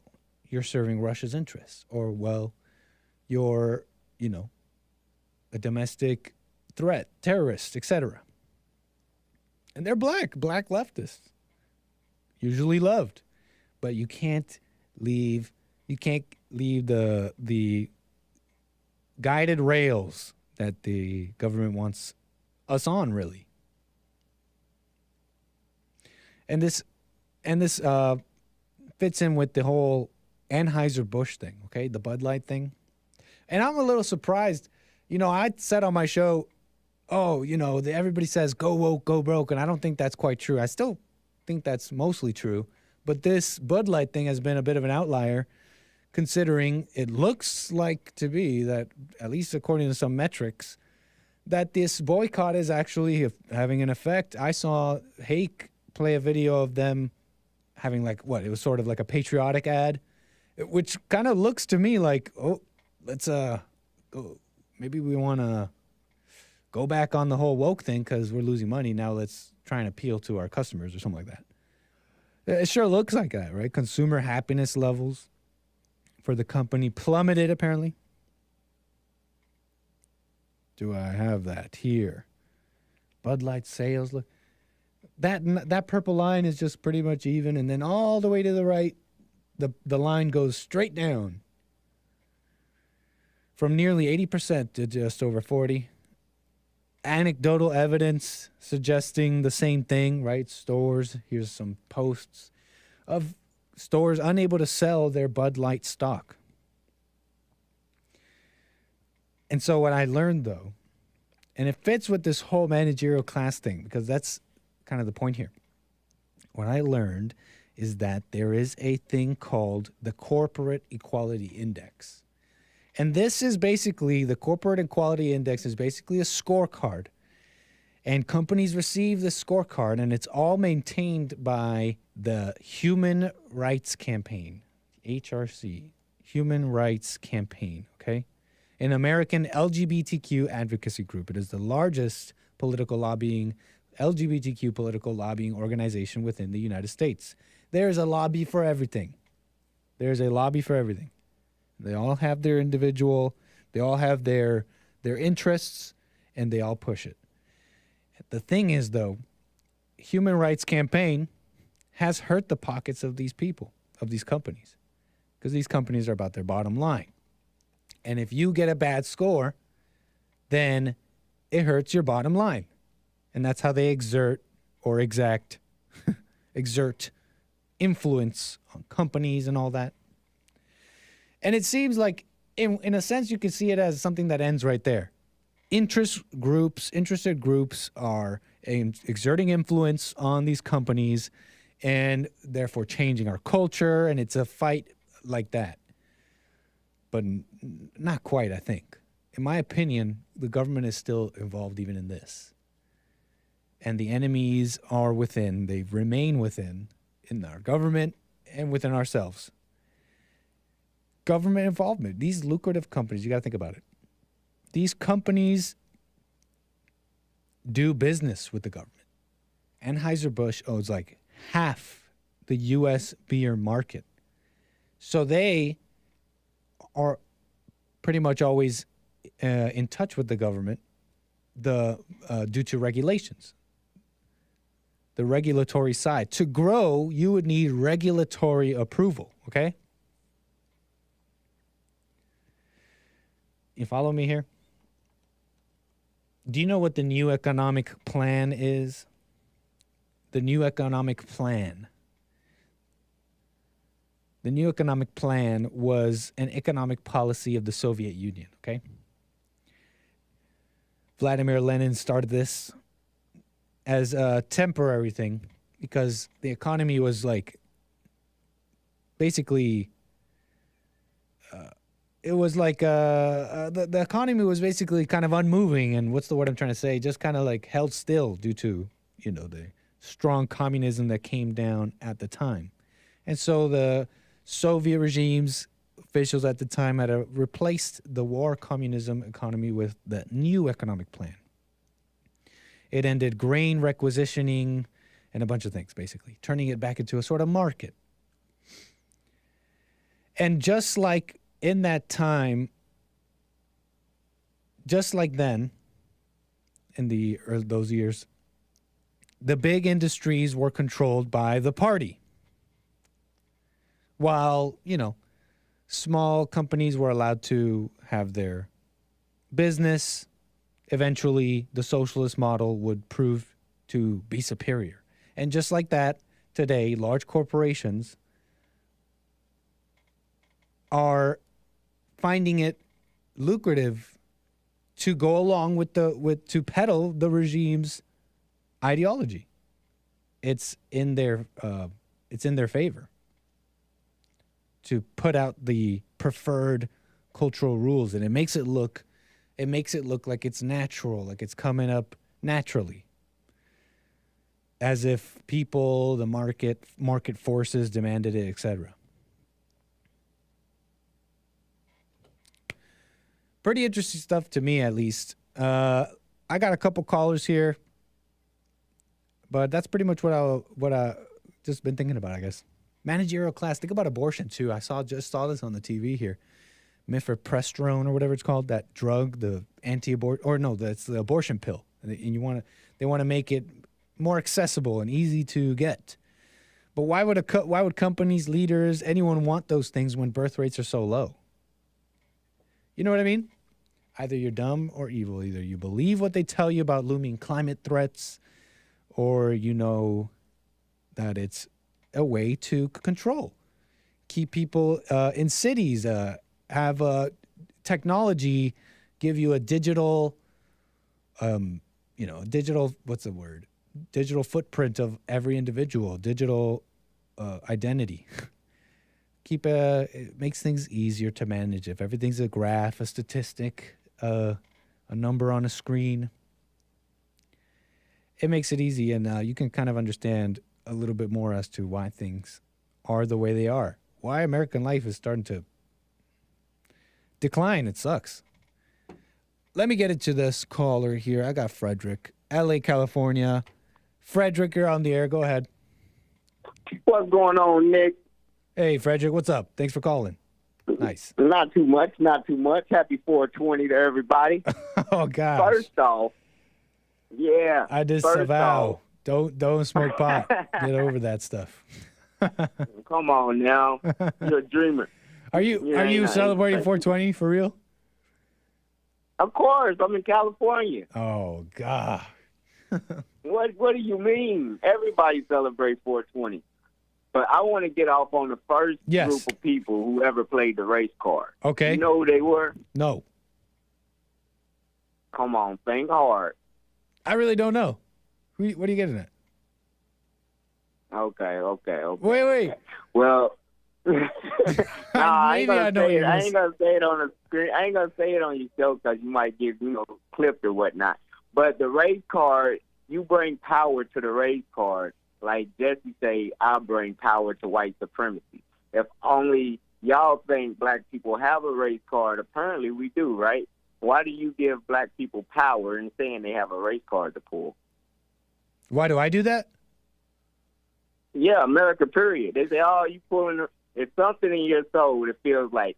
you're serving Russia's interests, or, well, you're, a domestic threat, terrorist, etc. And they're black leftists, usually loved, but you can't leave the guided rails that the government wants us on, really. And this fits in with the whole Anheuser-Busch thing, okay? The Bud Light thing. And I'm a little surprised. I said on my show, everybody says go woke, go broke, and I don't think that's quite true. I still think that's mostly true. But this Bud Light thing has been a bit of an outlier, considering it looks like to be that, at least according to some metrics, that this boycott is actually having an effect. I saw Hake play a video of them having it was sort of like a patriotic ad, which kind of looks to me like, let's maybe we want to go back on the whole woke thing because we're losing money. Now let's try and appeal to our customers or something like that. It sure looks like that, right? Consumer happiness levels for the company plummeted, apparently. Do I have that here? Bud Light sales, look. That purple line is just pretty much even, and then all the way to the right, the line goes straight down from nearly 80% to just over 40%. Anecdotal evidence suggesting the same thing, right? Stores, here's some posts of stores unable to sell their Bud Light stock. And so what I learned, though, and it fits with this whole managerial class thing, because that's kind of the point here. What I learned is that there is a thing called the Corporate Equality Index. And this is basically, the Corporate Equality Index is basically a scorecard. And companies receive this scorecard, and it's all maintained by the Human Rights Campaign, HRC, Human Rights Campaign, okay? An American LGBTQ advocacy group. It is the largest LGBTQ political lobbying organization within the United States. There's a lobby for everything. There's a lobby for everything. They all have their individual, they all have their interests, and they all push it. The thing is, though, Human Rights Campaign has hurt the pockets of these people, of these companies, because these companies are about their bottom line. And if you get a bad score, then it hurts your bottom line. And that's how they exert influence on companies and all that. And it seems like, in a sense, you can see it as something that ends right there. Interested groups are exerting influence on these companies and therefore changing our culture, and it's a fight like that. But not quite, I think. In my opinion, the government is still involved even in this. And the enemies are within, they remain within, in our government and within ourselves. Government involvement, these lucrative companies, you got to think about it. These companies do business with the government. Anheuser-Busch owns like half the U.S. beer market. So they are pretty much always in touch with the government due to regulations. The regulatory side. To grow, you would need regulatory approval, okay? You follow me here? Do you know what the new economic plan is? The new economic plan. The new economic plan was an economic policy of the Soviet Union, okay? Vladimir Lenin started this as a temporary thing because the economy was like basically it was like the economy was basically kind of unmoving, and what's the word I'm trying to say, just kind of like held still due to, you know, the strong communism that came down at the time. And so the Soviet regime's officials at the time had replaced the war communism economy with the new economic plan. It ended grain requisitioning and a bunch of things, basically, turning it back into a sort of market. And just like in that time, just like then, in those years, the big industries were controlled by the party. While, you know, small companies were allowed to have their business, eventually the socialist model would prove to be superior. And just like that, today, large corporations are finding it lucrative to go along with to peddle the regime's ideology. It's in their favor to put out the preferred cultural rules, and it makes it look like it's natural, like it's coming up naturally, as if people, the market forces demanded it, etc. Pretty interesting stuff to me, at least. I got a couple callers here, but that's pretty much what I just been thinking about, I guess. Managerial class. Think about abortion too. Just saw this on the TV here. Mifepristone or whatever it's called, that drug, the anti-abort, or no, that's the abortion pill, and they want to make it more accessible and easy to get. But why would companies, leaders, anyone want those things when birth rates are so low? You know what I mean? Either you're dumb or evil. Either you believe what they tell you about looming climate threats, or you know that it's a way to control, keep people in cities, have technology give you a digital, digital footprint of every individual, digital identity. It makes things easier to manage. If everything's a graph, a statistic, a number on a screen, it makes it easy, and you can kind of understand a little bit more as to why things are the way they are. Why American life is starting to decline. It sucks. Let me get into this caller here. I got Frederick, LA, California. Frederick, you're on the air. Go ahead. What's going on, Nick? Hey, Frederick, what's up? Thanks for calling. Nice. Not too much. Happy 420 to everybody. Oh, gosh. First off, yeah. I disavow. Don't smoke pot. Get over that stuff. Come on now. You're a dreamer. Are you celebrating 420 for real? Of course. I'm in California. Oh, God. What do you mean? Everybody celebrates 420. But I want to get off on the first group of people who ever played the race card. Okay. You know who they were? No. Come on, think hard. I really don't know. What are you getting at? Okay. Wait. Well, I ain't Maybe I know I ain't gonna say it on the screen. I ain't gonna say it on your show because you might get clipped or whatnot. But the race card, you bring power to the race card. Like Jesse say, I bring power to white supremacy. If only y'all think black people have a race card, apparently we do, right? Why do you give black people power in saying they have a race card to pull? Why do I do that? Yeah, America, period. They say, oh, you pulling... It's something in your soul that feels like,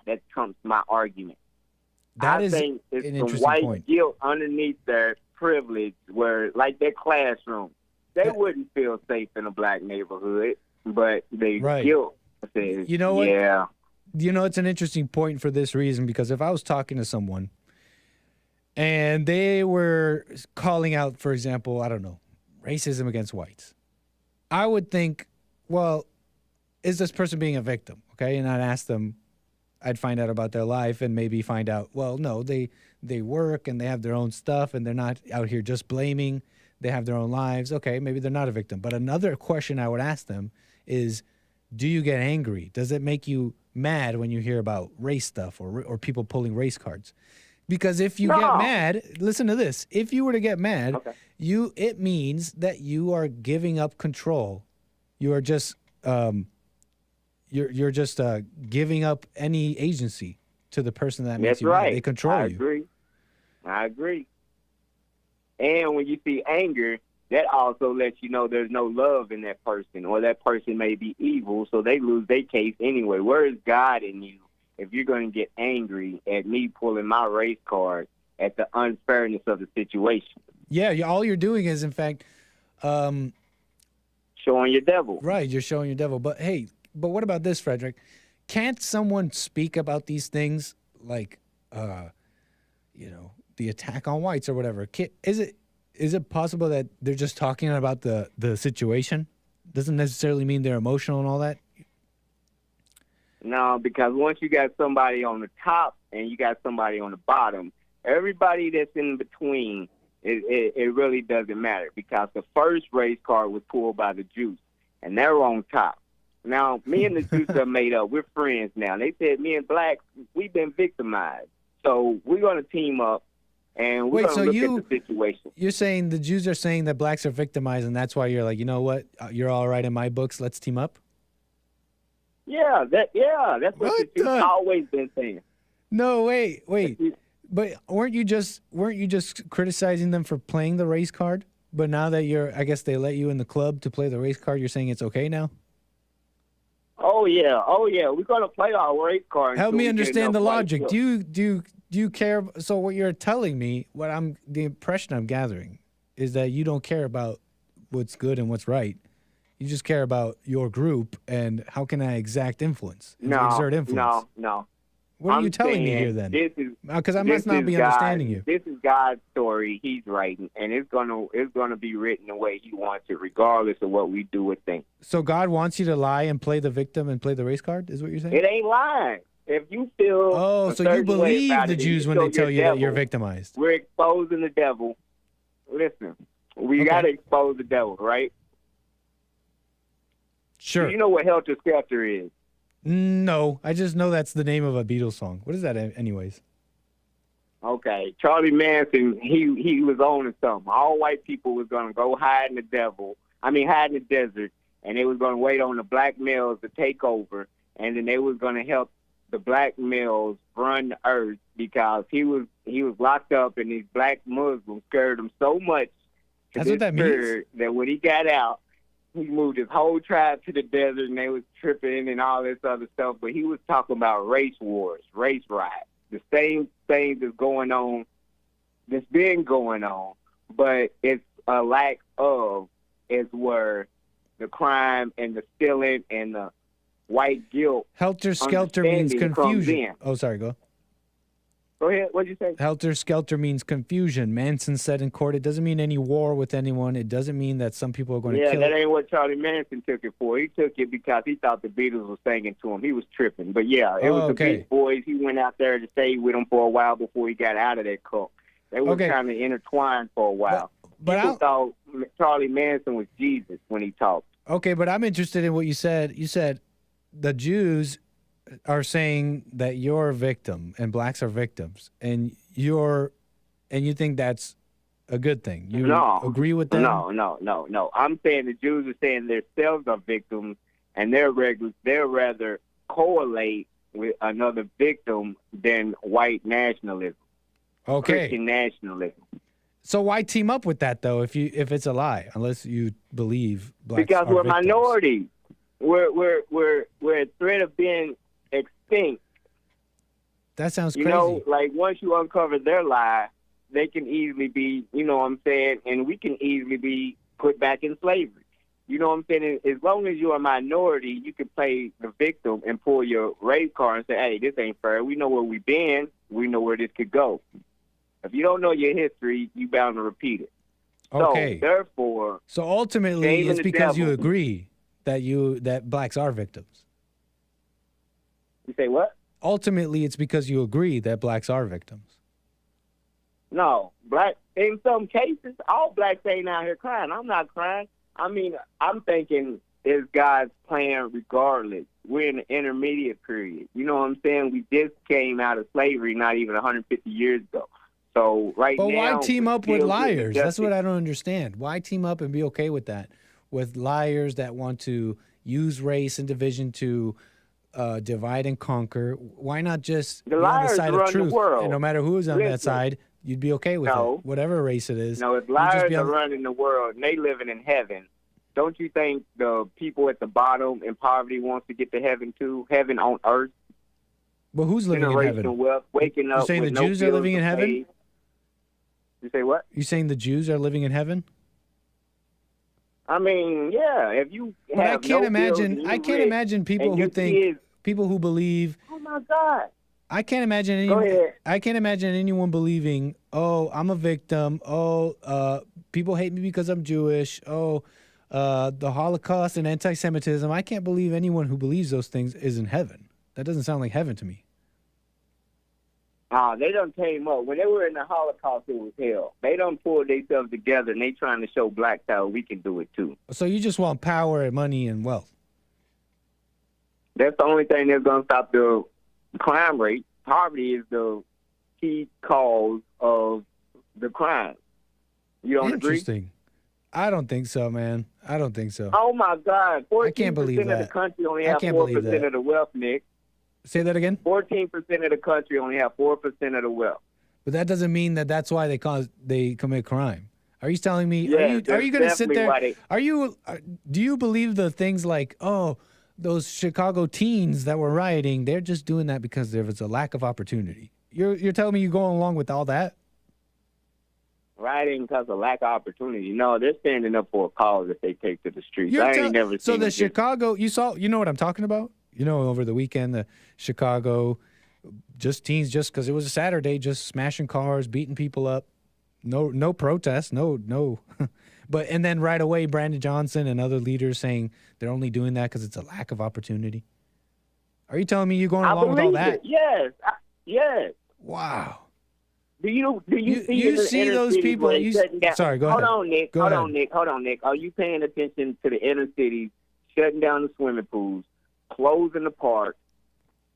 that trumps my argument. I think it's some white guilt underneath their privilege where, like their classroom, they wouldn't feel safe in a black neighborhood, but they guilt says, you know what? Yeah. You know, it's an interesting point for this reason, because if I was talking to someone and they were calling out, for example, I don't know, racism against whites, I would think, well, is this person being a victim? Okay. And I'd ask them, I'd find out about their life and maybe find out, well, no, they work and they have their own stuff and they're not out here just blaming. They have their own lives. Okay, maybe they're not a victim. But another question I would ask them is, do you get angry? Does it make you mad when you hear about race stuff or people pulling race cards? Because if you get mad, listen to this. If you were to get mad, it means that you are giving up control. You are just you're just giving up any agency to the person that makes you mad. They control you. I agree. And when you see anger, that also lets you know there's no love in that person, or that person may be evil, so they lose their case anyway. Where is God in you if you're going to get angry at me pulling my race card at the unfairness of the situation? Yeah, all you're doing is, in fact, showing your devil. Right, you're showing your devil. But hey, what about this, Frederick? Can't someone speak about these things like, the attack on whites or whatever? Is it possible that they're just talking about the situation? Doesn't necessarily mean they're emotional and all that? No, because once you got somebody on the top and you got somebody on the bottom, everybody that's in between, it really doesn't matter, because the first race card was pulled by the Jews, and they're on top. Now, me and the Jews are made up. We're friends now. They said me and blacks, we've been victimized. So we're going to team up, and we're going to look at the situation. You're saying the Jews are saying that blacks are victimized, and that's why you're like, you know what? You're all right in my books. Let's team up? Yeah, that's what the Jews always been saying. No, wait. But weren't you just criticizing them for playing the race card? But now that I guess they let you in the club to play the race card, you're saying it's okay now? Oh yeah. We're gonna play our race card. Help me understand the logic. Do you care? So what you're telling me, the impression I'm gathering, is that you don't care about what's good and what's right. You just care about your group and how can I exert influence? No. What are you telling me here then? Because I must not be understanding you. This is God's story He's writing, and it's gonna be written the way He wants it, regardless of what we do or think. So God wants you to lie and play the victim and play the race card? Is what you're saying? It ain't lying. If you feel so you believe the Jews when they tell you that you're victimized? We're exposing the devil. Listen, we got to expose the devil, right? Sure. You know what helter skelter is? No, I just know that's the name of a Beatles song. What is that, anyways? Okay, Charlie Manson, he was on to something. All white people was gonna go hide in the desert, and they was gonna wait on the black males to take over, and then they was gonna help the black males run the earth because he was locked up, and these black Muslims scared him so much. That's what that means. That when he got out, he moved his whole tribe to the desert, and they was tripping and all this other stuff. But he was talking about race wars, race riots, the same thing that's going on, that's been going on, but it's a lack of is where the crime and the stealing and the white guilt. Helter skelter means confusion. Oh, sorry, go. Go ahead. What'd you say? Helter skelter means confusion. Manson said in court, it doesn't mean any war with anyone. It doesn't mean that some people are going to kill. Yeah, that ain't what Charlie Manson took it for. He took it because he thought the Beatles were singing to him. He was tripping. But yeah, it was the Beach Boys. He went out there to stay with them for a while before he got out of that cult. They were kind of intertwined for a while. But people thought Charlie Manson was Jesus when he talked. Okay, but I'm interested in what you said. You said the Jews are saying that you're a victim and blacks are victims, and you think that's a good thing. You agree with that? No. I'm saying the Jews are saying themselves are victims, and they're rather correlate with another victim than white nationalism. Okay. Christian nationalism. So why team up with that though? If it's a lie, unless you believe blacks because are we're victims. minorities. We're a threat of being extinct. That sounds crazy. You know, like once you uncover their lie, they can easily be, you know what I'm saying, and we can easily be put back in slavery. You know what I'm saying? As long as you're a minority, you can play the victim and pull your race card and say, hey, this ain't fair. We know where we've been. We know where this could go. If you don't know your history, you bound to repeat it. Okay. So, therefore... So ultimately, it's because you agree that blacks are victims. You say what? Ultimately, it's because you agree that blacks are victims. No. In some cases, all blacks ain't out here crying. I'm not crying. I mean, I'm thinking it's God's plan regardless. We're in the intermediate period. You know what I'm saying? We just came out of slavery not even 150 years ago. So now... But why team up with liars? That's what I don't understand. Why team up and be okay with that? With liars that want to use race and division to divide and conquer. Why not just be on the side of truth? And no matter who is on that side, you'd be okay with it, whatever race it is. No, if liars are running the world and they living in heaven, don't you think the people at the bottom in poverty wants to get to heaven too? Heaven on earth? But who's living in heaven? Wealth, waking up. You're saying the with Jews are living in heaven? You say what? You saying the Jews are living in heaven? I mean, yeah. If you but I can't imagine people who think people who believe. Oh my God! I can't imagine anyone believing. Oh, I'm a victim. Oh, people hate me because I'm Jewish. Oh, the Holocaust and anti-Semitism. I can't believe anyone who believes those things is in heaven. That doesn't sound like heaven to me. They done came up. When they were in the Holocaust, it was hell. They done pulled themselves together, and they trying to show blacks how we can do it, too. So you just want power and money and wealth? That's the only thing that's going to stop the crime rate. Poverty is the key cause of the crime. You don't agree? Interesting. I don't think so, man. I don't think so. Oh, my God. 14% I can't believe that. of the country only have 4% of the wealth, Nick. Say that again? 14% of the country only have 4% of the wealth. But that doesn't mean that that's why they commit crime. Are you telling me? Yeah, are you going to sit there? Do you believe the things like, oh, those Chicago teens that were rioting? They're just doing that because there was a lack of opportunity. You're telling me you're going along with all that? Rioting because of lack of opportunity. No, they're standing up for a cause that they take to the streets. I ain't never seen. So the Chicago, you know what I'm talking about? You know, over the weekend, the Chicago, just teens, just because it was a Saturday, just smashing cars, beating people up. No protest, no. But and then right away, Brandon Johnson and other leaders saying they're only doing that because it's a lack of opportunity. Are you telling me you're going along with all that? Yes, yes. Wow. Do you see those people? Sorry, go ahead. Hold on, Nick. Are you paying attention to the inner cities shutting down the swimming pools? closing the park.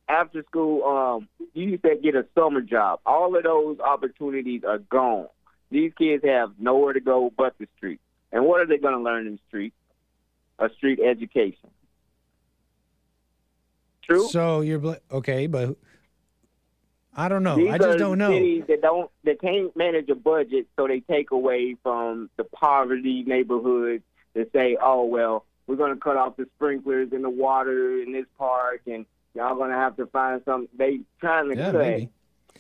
After school, you used to get a summer job. All of those opportunities are gone. These kids have nowhere to go but the street. And what are they going to learn in the street? A street education. True? So you're okay, but I don't know. These I just are don't know. Cities that can't manage a budget, so they take away from the poverty neighborhoods and say, oh, well, we're going to cut off the sprinklers and the water in this park, and y'all going to have to find something. They trying to cut, maybe.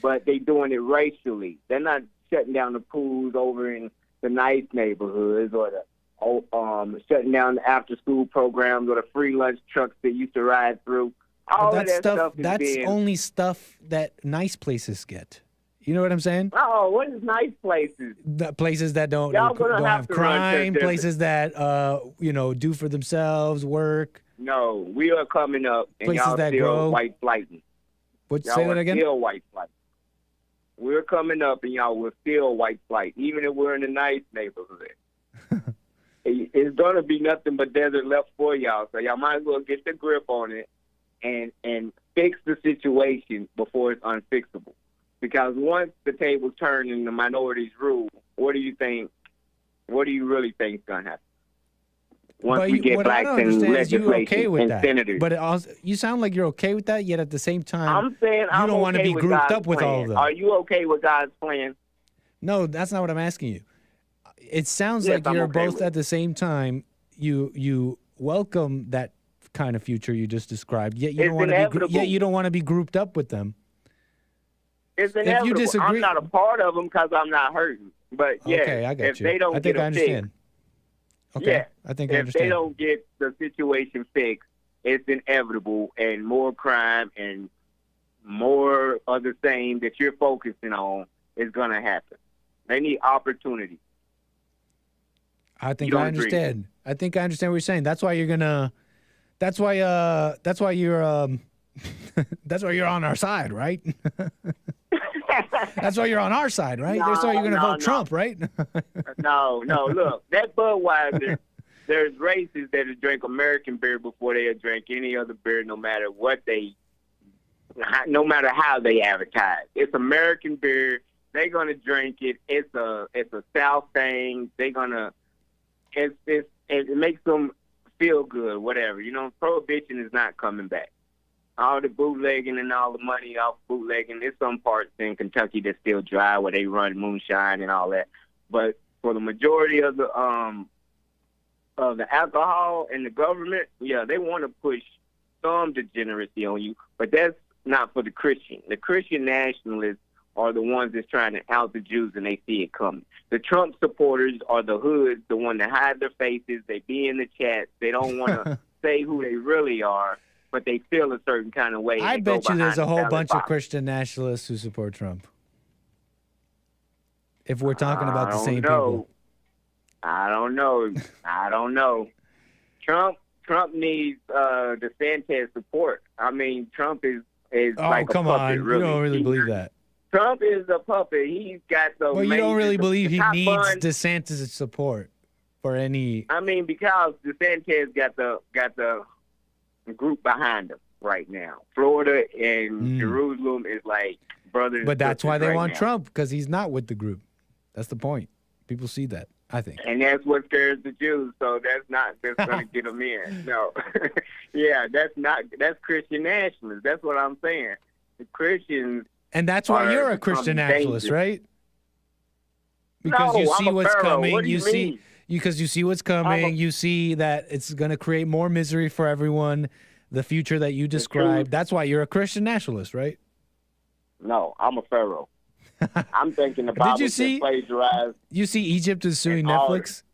but they doing it racially. They're not shutting down the pools over in the nice neighborhoods or the shutting down the after-school programs or the free lunch trucks that used to ride through. All But of that stuff is that's being... only stuff that nice places get. You know what I'm saying? Oh, what is nice places? The places that don't Y'all gonna have have to run crime, to places that do for themselves, work. No, we are coming up, and Places y'all that still grow. white flighting. What? Y'all Say are that again. still white flighting. We're coming up, and y'all will still white flight, even if we're in a nice neighborhood. It's gonna be nothing but desert left for y'all, so y'all might as well get the grip on it and fix the situation before it's unfixable. Because once the tables turn and the minorities rule, what do you think? What do you really think is gonna happen? Once we get blacks in legislation and senators. But you sound like you're okay with that, yet at the same time, I'm saying you don't want to be grouped up with all of them. Are you okay with God's plan? No, that's not what I'm asking you. It sounds Yes, like I'm you're okay both with at the same time. You welcome that kind of future you just described, yet you don't want to be. Yet you don't want to be grouped up with them. It's inevitable. If you disagree, I'm not a part of them because I'm not hurting. But yeah, okay, I got if you. they don't I think get I understand. Okay, yeah, I think I if understand. they don't get the situation fixed, it's inevitable, and more crime and more of the same that you're focusing on is going to happen. They need opportunity. I think I understand. I think I understand what you're saying. That's why you're gonna. That's why you're. That's why you're on our side, right? That's why you're on our side, right? That's why you're gonna vote Trump, right? No. Look, that Budweiser. There's races that drink American beer before they drink any other beer, no matter how they advertise. It's American beer. They're gonna drink it. It's a South thing. They're gonna. It makes them feel good, whatever. Prohibition is not coming back. All the bootlegging and all the money off bootlegging, there's some parts in Kentucky that's still dry where they run moonshine and all that. But for the majority of the alcohol and the government, yeah, they want to push some degeneracy on you, but that's not for the Christian. The Christian nationalists are the ones that's trying to out the Jews, and they see it coming. The Trump supporters are the hoods, the one that hide their faces. They be in the chats. They don't want to say who they really are, but they feel a certain kind of way. I bet you there's a whole bunch of Christian nationalists who support Trump. If we're talking about the same people. I don't know. Trump needs DeSantis support. I mean, Trump is like a puppet, on. really. You don't really believe that. Trump is a puppet. He's got the. Well, you don't really believe he needs fund. DeSantis' support for any. I mean, because DeSantis got the group behind him right now. Florida and Jerusalem is like brothers. But that's why they want now. Trump, because he's not with the group. That's the point. People see that, I think. And that's what scares the Jews. So that's going to get them in. No, yeah, that's Christian nationalists. That's what I'm saying. The Christians. And that's why you're a Christian nationalist, right? Because no, you see what's coming. What do you mean? Because you see what's coming. You see that it's going to create more misery for everyone. The future that you described. That's why you're a Christian nationalist, right? No, I'm a pharaoh. I'm thinking the Bible plagiarized. You see Egypt is suing Netflix?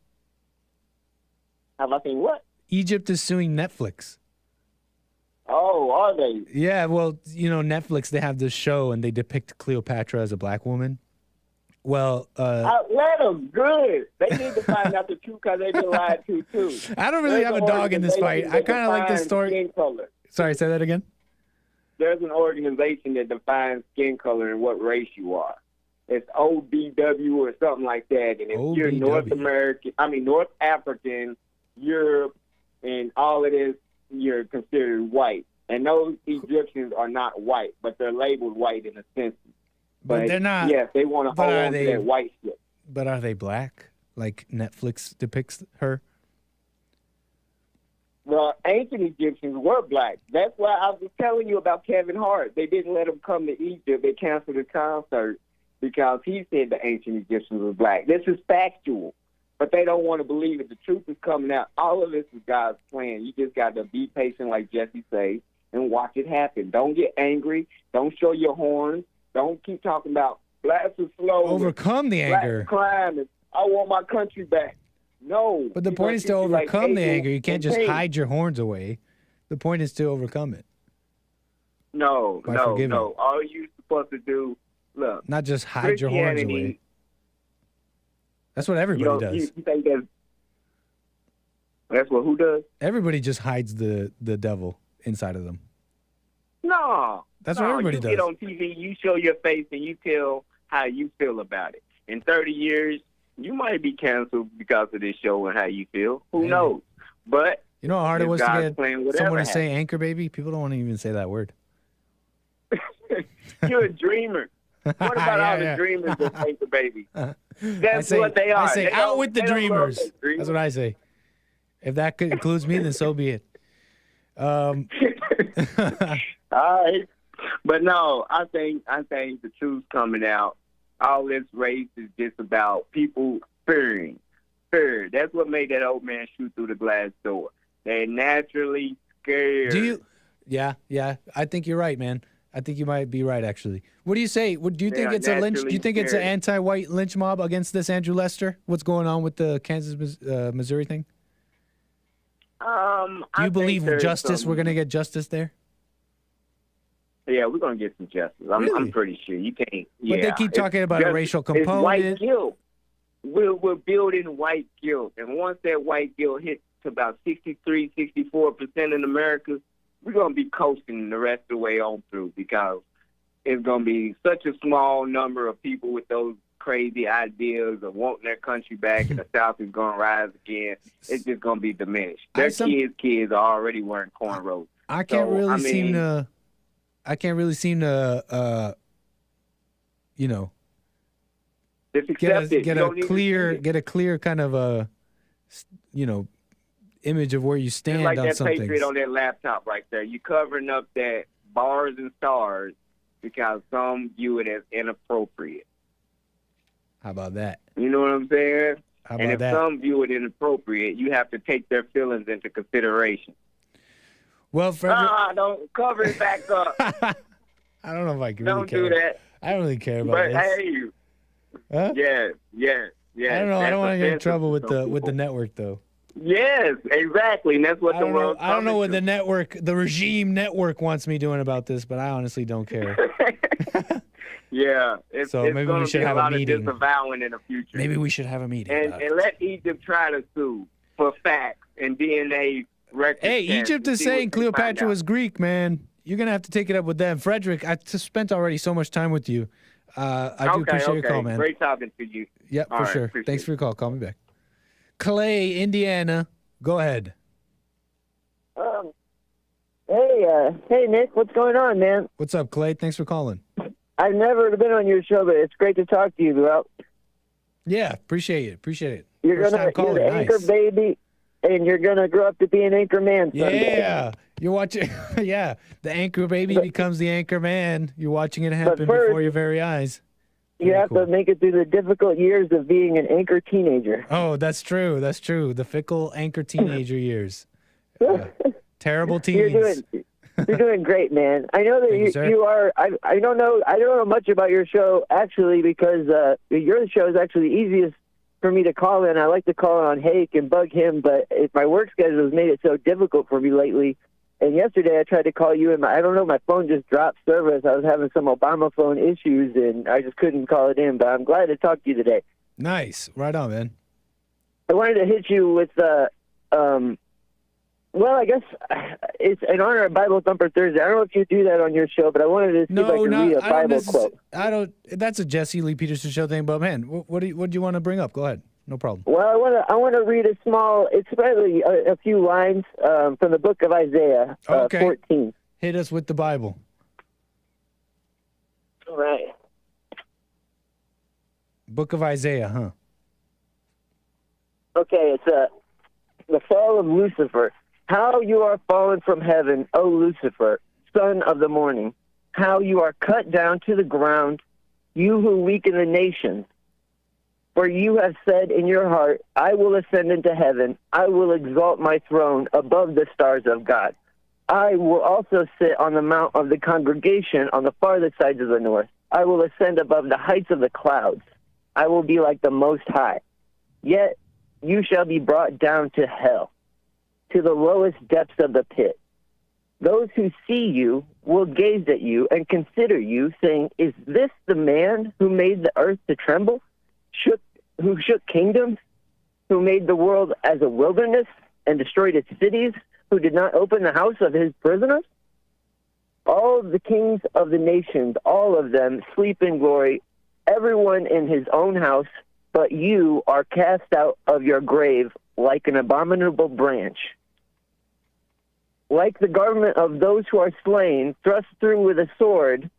Have I seen what? Egypt is suing Netflix. Oh, are they? Yeah, well, Netflix, they have this show and they depict Cleopatra as a black woman. Well, let them good. They need to find out the truth because they've been lied to too. I don't really have a dog in this fight. I kind of like this story. Skin color. Sorry, say that again. There's an organization that defines skin color and what race you are. It's OBW or something like that. And if you're North African, Europe, and all of this, you're considered white. And those Egyptians are not white, but they're labeled white in a sense. But they're not. Yes, they want to hold on to that white shit. But are they black? Like Netflix depicts her? Well, ancient Egyptians were black. That's why I was telling you about Kevin Hart. They didn't let him come to Egypt. They canceled his concert because he said the ancient Egyptians were black. This is factual, but they don't want to believe it. The truth is coming out. All of this is God's plan. You just got to be patient, like Jesse says, and watch it happen. Don't get angry. Don't show your horns. Don't keep talking about blacks are slow. Overcome the anger. Black crime. And I want my country back. No. But the point is to overcome the anger. You can't just hide your horns away. The point is to overcome it. No. All you're supposed to do, look. Not just hide your horns away. That's what everybody does. You think that's what who does? Everybody just hides the devil inside of them. No. That's what everybody does. You get on TV, you show your face, and you tell how you feel about it. In 30 years, you might be canceled because of this show and how you feel. Who knows? But you know how hard it was to get someone to say anchor baby? People don't want to even say that word. You're a dreamer. What about all the dreamers that anchor baby? That's what they are. I say out with the dreamers. That's what I say. If that includes me, then so be it. All right. But no, I think the truth's coming out. All this race is just about people fearing. Fear. That's what made that old man shoot through the glass door. They're naturally scared. Yeah. I think you're right, man. I think you might be right, actually. What do you say? Do you think it's a lynch? Do you think it's an anti-white lynch mob against this Andrew Lester? What's going on with the Kansas, Missouri thing? Do you believe justice? We're gonna get justice there. Yeah, we're going to get some justice. I'm pretty sure. You can't. But they keep talking about a racial component. It's white guilt. We're building white guilt. And once that white guilt hits to about 63, 64% in America, we're going to be coasting the rest of the way on through because it's going to be such a small number of people with those crazy ideas of wanting their country back and the South is going to rise again. It's just going to be diminished. Their kids are already wearing cornrows. I can't really seem to, get a clear kind of image of where you stand like on that something. Patriot on that laptop right there. You covering up that bars and stars because some view it as inappropriate. How about that? You know what I'm saying? How and about if that? some view it inappropriate, you have to take their feelings into consideration. Well, Frederick, don't cover it back up. I don't know if I can. Don't really care. do that. I don't really care about but this. Hey, huh? Yes. I don't know. I don't want to get in trouble with the network though. Yes, exactly. And that's what the world. I don't know what the regime network wants me doing about this, but I honestly don't care. Yeah, it's maybe we should have a meeting. Disavowing in the future. Maybe we should have a meeting. And let Egypt try to sue for facts and DNA records. Hey, Egypt is saying Cleopatra was Greek, man. You're gonna have to take it up with them, Frederick. I spent already so much time with you. I do appreciate your call, man. Great talking to you. Yep, for sure. Thanks for your call. Call me back. Clay, Indiana. Go ahead. Hey, Nick. What's going on, man? What's up, Clay? Thanks for calling. I've never been on your show, but it's great to talk to you, bro. Yeah, appreciate it. You're the anchor baby, and you're gonna grow up to be an anchor man someday. Yeah, you're watching. Yeah, the anchor baby becomes the anchor man. You're watching it happen before your very eyes. You have to make it through the difficult years of being an anchor teenager. Oh, that's true. The fickle anchor teenager years. Terrible teens. You're doing great, man. I know that you are. I don't know much about your show actually because your show is actually the easiest for me to call in. I like to call on Hake and bug him, but my work schedule has made it so difficult for me lately. And yesterday I tried to call you, and my phone just dropped service. I was having some Obama phone issues, and I just couldn't call it in. But I'm glad to talk to you today. Nice, right on, man. I wanted to hit you with well, I guess it's in honor of Bible Thumper Thursday. I don't know if you do that on your show, but I wanted to see if I could read a Bible quote. That's a Jesse Lee Peterson show thing, but man, what do you want to bring up? Go ahead. No problem. Well, I want to read it's probably a few lines from the book of Isaiah, 14. Hit us with the Bible. All right. Book of Isaiah, huh? Okay, it's the fall of Lucifer. How you are fallen from heaven, O Lucifer, son of the morning. How you are cut down to the ground, you who weaken the nations. For you have said in your heart, I will ascend into heaven. I will exalt my throne above the stars of God. I will also sit on the mount of the congregation on the farthest sides of the north. I will ascend above the heights of the clouds. I will be like the Most High. Yet you shall be brought down to hell, to the lowest depths of the pit. Those who see you will gaze at you and consider you, saying, is this the man who made the earth to tremble? Who shook kingdoms, who made the world as a wilderness and destroyed its cities, who did not open the house of his prisoners? All the kings of the nations, all of them sleep in glory, everyone in his own house, but you are cast out of your grave like an abominable branch. Like the garment of those who are slain, thrust through with a sword,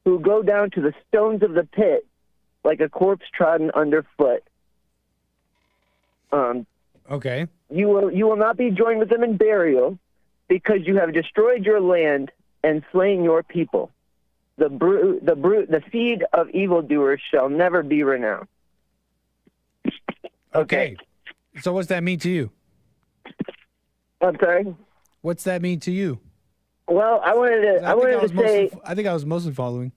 who go down to the stones of the pit, like a corpse trodden underfoot. Okay. You will not be joined with them in burial, because you have destroyed your land and slain your people. The seed of evildoers shall never be renowned. Okay. So what's that mean to you? I'm sorry? What's that mean to you? Well, I wanted to say... I think I was mostly following.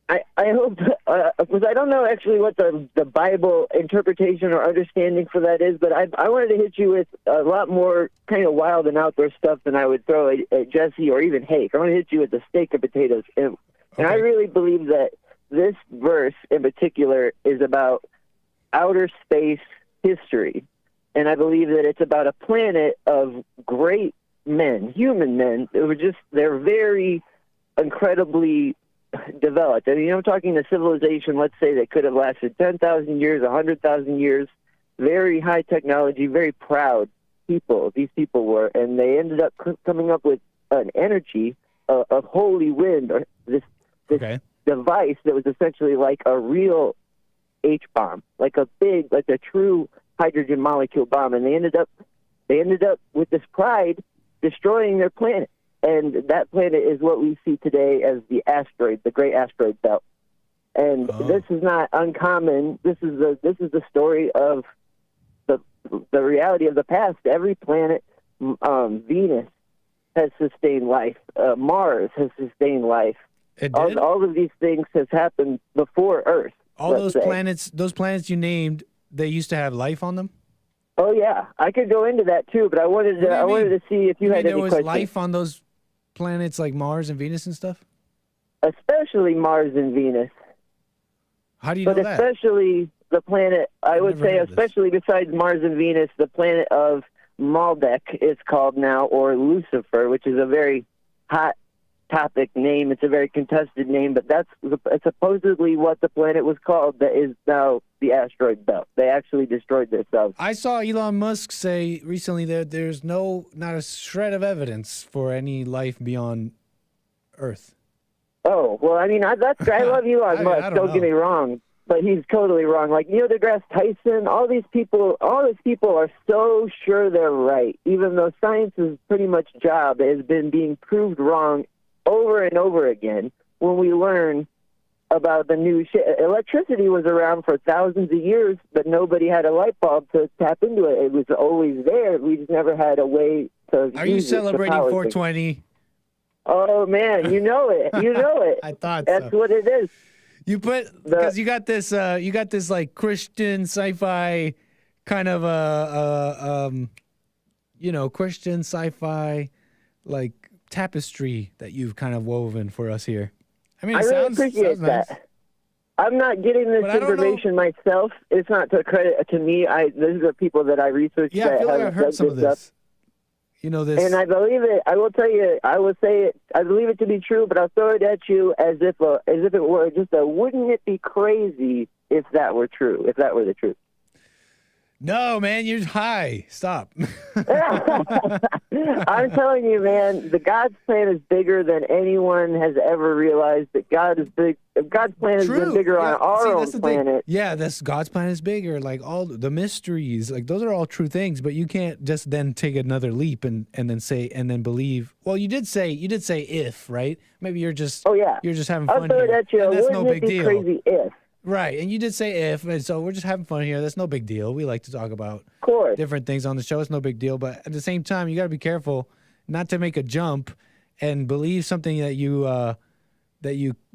I hope, because I don't know actually what the Bible interpretation or understanding for that is, but I wanted to hit you with a lot more kind of wild and outdoor stuff than I would throw at Jesse or even Hake. I want to hit you with the steak and potatoes. And I really believe that this verse in particular is about outer space history. And I believe that it's about a planet of great men, human men. They're very incredibly developed. I mean, I'm talking a civilization, let's say, that could have lasted 10,000 years, 100,000 years, very high technology, very proud people, these people were, and they ended up coming up with an energy of holy wind, or this device that was essentially like a real H-bomb, like a true hydrogen molecule bomb, and they ended up with this pride destroying their planet. And that planet is what we see today as the Great Asteroid Belt. And this is not uncommon. This is the story of the reality of the past. Every planet, Venus has sustained life. Mars has sustained life. All of these things has happened before Earth. All those planets you named, they used to have life on them? Oh yeah, I could go into that too, but I wanted to see if you had any questions. There was life on those planets like Mars and Venus and stuff? Especially Mars and Venus. How do you know that? But especially the planet, I would say, especially besides Mars and Venus, the planet of Maldek is called now, or Lucifer, which is a very hot topic name. It's a very contested name, but that's supposedly what the planet was called that is now the asteroid belt. They actually destroyed themselves. I saw Elon Musk say recently that there's not a shred of evidence for any life beyond Earth. Oh, well, I mean, I love Elon Musk, don't get me wrong, but he's totally wrong. Like Neil deGrasse Tyson, all these people are so sure they're right, even though science's pretty much job has been being proved wrong over and over again. When we learn about the new shit, electricity was around for thousands of years, but nobody had a light bulb to tap into it. It was always there. We just never had a way to. Are you celebrating 420? Oh man, you know it. You know it. I thought that's what it is. You put because you got this like Christian sci-fi kind of Christian sci-fi like tapestry that you've kind of woven for us here. I mean, I really appreciate that. Nice. I'm not getting this information myself. It's not to credit to me. These are people that I researched. Yeah, I feel like I've heard some of this. You know this, and I believe it. I will tell you. I will say it. I believe it to be true, but I'll throw it at you as if it were just a. Wouldn't it be crazy if that were true? If that were the truth? No, man, you're high. Stop. I'm telling you, man, God's plan is bigger than anyone has ever realized. That God is big. God's plan has been bigger on our own planet. Yeah, God's plan is bigger. Like all the mysteries, like those are all true things. But you can't just then take another leap and then believe. Well, you did say if, right? Maybe you're just you're just having fun. I'll throw it at you. And that's no Wouldn't big it be deal. crazy if? Right, and you did say if, and so we're just having fun here. That's no big deal. We like to talk about different things on the show. It's no big deal, but at the same time, you got to be careful not to make a jump and believe something that you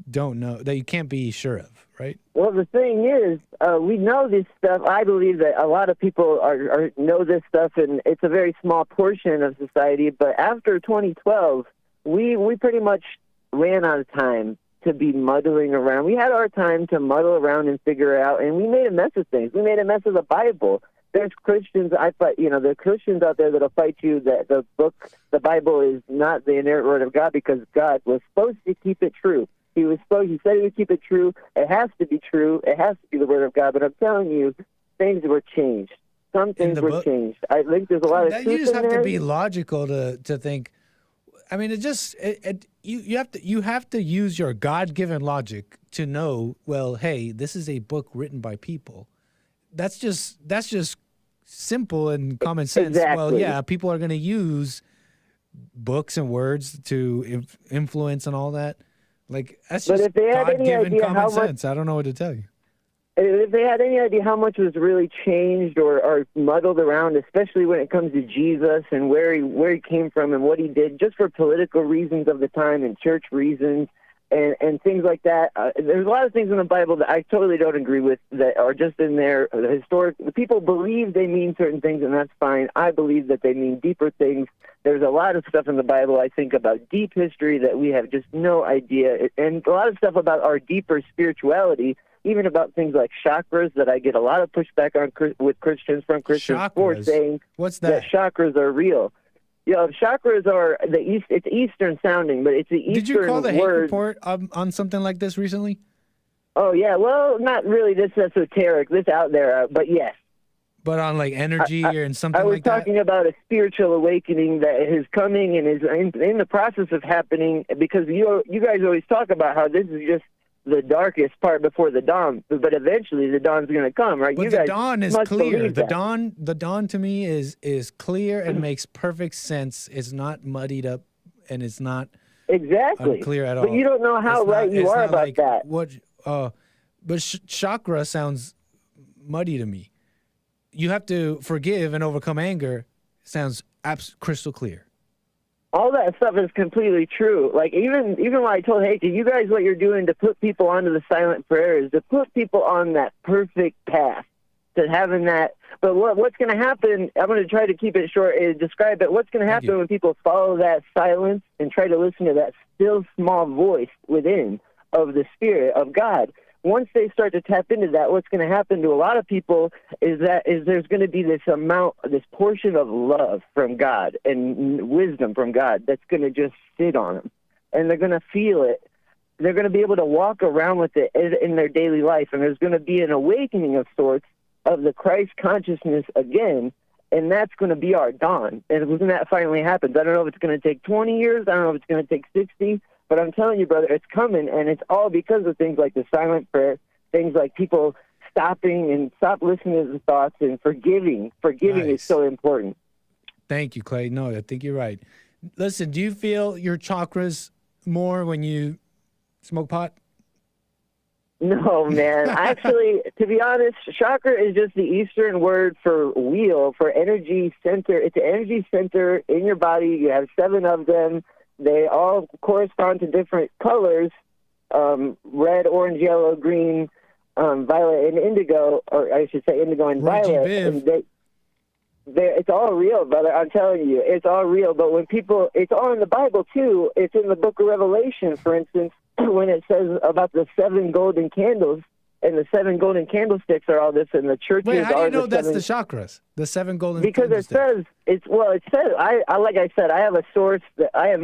don't know, that you can't be sure of, right? Well, the thing is, we know this stuff. I believe that a lot of people know this stuff, and it's a very small portion of society. But after 2012, we pretty much ran out of time to be muddling around. We had our time to muddle around and figure it out, and we made a mess of things. We made a mess of the Bible. There's Christians, there are Christians out there that'll fight you that the Bible is not the inerrant word of God because God was supposed to keep it true. He said he would keep it true. It has to be true. It has to be the word of God. But I'm telling you, things were changed. Some things were changed. I think there's a lot of truth in there. You just have to be logical to think. I mean, you have to use your God-given logic to know, well, hey, this is a book written by people. That's just simple and common sense. Exactly. Well, yeah, people are going to use books and words to influence and all that. Like, that's just God-given common sense. I don't know what to tell you. If they had any idea how much was really changed or muddled around, especially when it comes to Jesus and where he came from and what he did, just for political reasons of the time and church reasons and things like that. There's a lot of things in the Bible that I totally don't agree with that are just in there. The people believe they mean certain things, and that's fine. I believe that they mean deeper things. There's a lot of stuff in the Bible, I think, about deep history that we have just no idea, and a lot of stuff about our deeper spirituality, even about things like chakras that I get a lot of pushback on with Christians for saying that chakras are real. Chakras are it's Eastern sounding, but it's the Eastern word. Did you call the hate report on something like this recently? Oh, yeah. Well, not really this esoteric, this out there, but yes. But on like energy and something like that? I was talking about a spiritual awakening that is coming and is in the process of happening, because you guys always talk about how this is just the darkest part before the dawn, but eventually the dawn's going to come, right? But the dawn is clear. The dawn to me is clear and makes perfect sense. It's not muddied up, and it's not unclear at all. But you don't know how right you are about that. But chakra sounds muddy to me. You have to forgive and overcome anger. Sounds crystal clear. All that stuff is completely true. Like even when I told, hey, you guys, what you're doing to put people onto the silent prayer is to put people on that perfect path to having that. But what's going to happen? I'm going to try to keep it short and describe it. What's going to happen when people follow that silence and try to listen to that still small voice within of the Spirit of God? Once they start to tap into that, what's going to happen to a lot of people is there's going to be this portion of love from God and wisdom from God that's going to just sit on them. And they're going to feel it. They're going to be able to walk around with it in their daily life. And there's going to be an awakening of sorts of the Christ consciousness again. And that's going to be our dawn. And when that finally happens, I don't know if it's going to take 20 years. I don't know if it's going to take 60. But I'm telling you, brother, it's coming, and it's all because of things like the silent prayer, things like people stop listening to the thoughts and forgiving. Forgiving is so important. Thank you, Clay. No, I think you're right. Listen, do you feel your chakras more when you smoke pot? No, man. Actually, to be honest, chakra is just the Eastern word for wheel, for energy center. It's an energy center in your body. You have 7 of them. They all correspond to different colors, red, orange, yellow, green, violet, and indigo, or I should say indigo and violet. And it's all real, brother. I'm telling you, it's all real. But when it's all in the Bible, too. It's in the book of Revelation, for instance, when it says about the 7 golden candles and the 7 golden candlesticks are all this, and the churches Wait, how do are you know the that's 7... the chakras? The 7 golden Because candlesticks. it says, I like I said, I have a source that I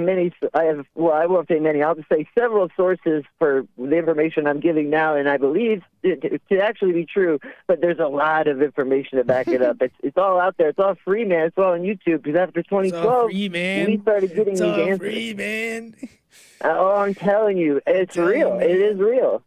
won't say many, I'll just say several sources for the information I'm giving now, and I believe it to actually be true, but there's a lot of information to back it up. It's all out there. It's all free, man. It's all on YouTube, because after 2012, we started getting these answers. Free, man. Oh, I'm telling you, it's real. It is real.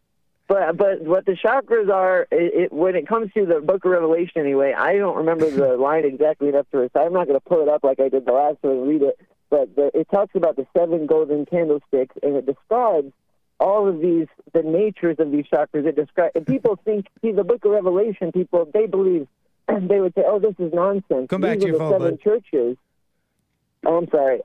But what the chakras are, when it comes to the Book of Revelation anyway, I don't remember the line exactly enough to recite. I'm not going to pull it up like I did the last one and read it. But it talks about the 7 golden candlesticks, and it describes all of the natures of these chakras. And people think, the Book of Revelation, they believe, they would say, oh, this is nonsense. Come back These to your are the phone, 7 bud. churches. Oh, I'm sorry.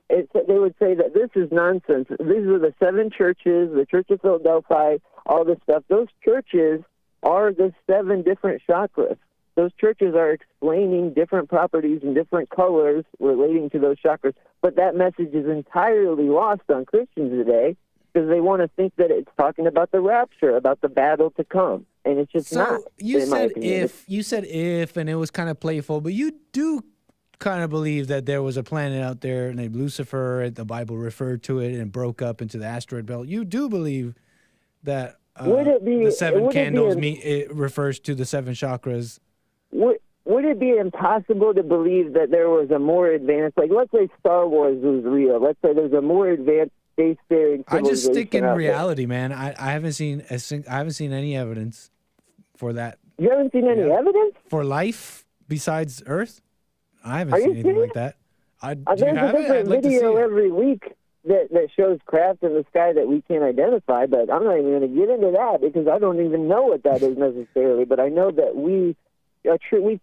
They would say that this is nonsense. These are the 7 churches, the Church of Philadelphia, all this stuff. Those churches are the 7 different chakras. Those churches are explaining different properties and different colors relating to those chakras. But that message is entirely lost on Christians today, because they want to think that it's talking about the rapture, about the battle to come. And it's just not. You said if, and it was kind of playful, but you do kind of believe that there was a planet out there named Lucifer, the Bible referred to it, and broke up into the asteroid belt. You do believe that the 7 candles it refers to the 7 chakras. Would it be impossible to believe that there was a more advanced, like, let's say Star Wars was real. Let's say there's a more advanced spacefaring civilization. I just stick in out reality, man. I haven't seen any evidence for that. You haven't seen any evidence for life besides Earth? I haven't seen anything like that. There's a different video every week that shows craft in the sky that we can't identify, but I'm not even going to get into that because I don't even know what that is necessarily. But I know that we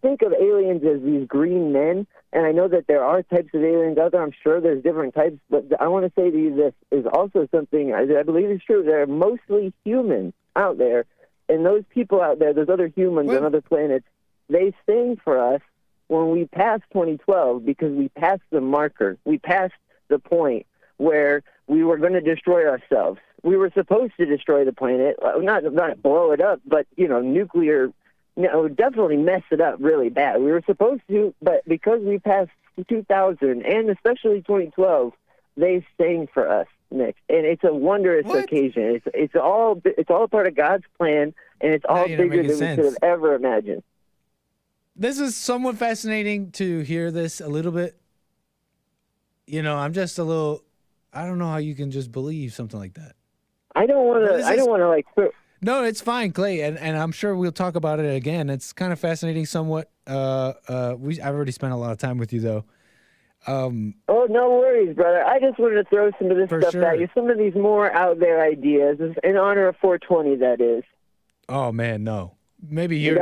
think of aliens as these green men, and I know that there are types of aliens out there. I'm sure there's different types, but I want to say to you this is also something I believe is true. There are mostly humans out there, and those people out there, those other humans on other planets, they sing for us when we passed 2012 because we passed the marker. We passed the point where we were going to destroy ourselves. We were supposed to destroy the planet, not blow it up, but, nuclear, definitely mess it up really bad. We were supposed to, but because we passed 2000 and especially 2012, they sang for us, Nick. And it's a wondrous occasion. It's all part of God's plan, and it's all bigger than we could have ever imagined. This is somewhat fascinating to hear this a little bit. I'm just a little. I don't know how you can just believe something like that. I don't want to. No, it's fine, Clay, and I'm sure we'll talk about it again. It's kind of fascinating, somewhat. I've already spent a lot of time with you, though. Oh, no worries, brother. I just wanted to throw some of this stuff at you. Some of these more out there ideas, in honor of 420, that is. Oh man, no. Maybe you're.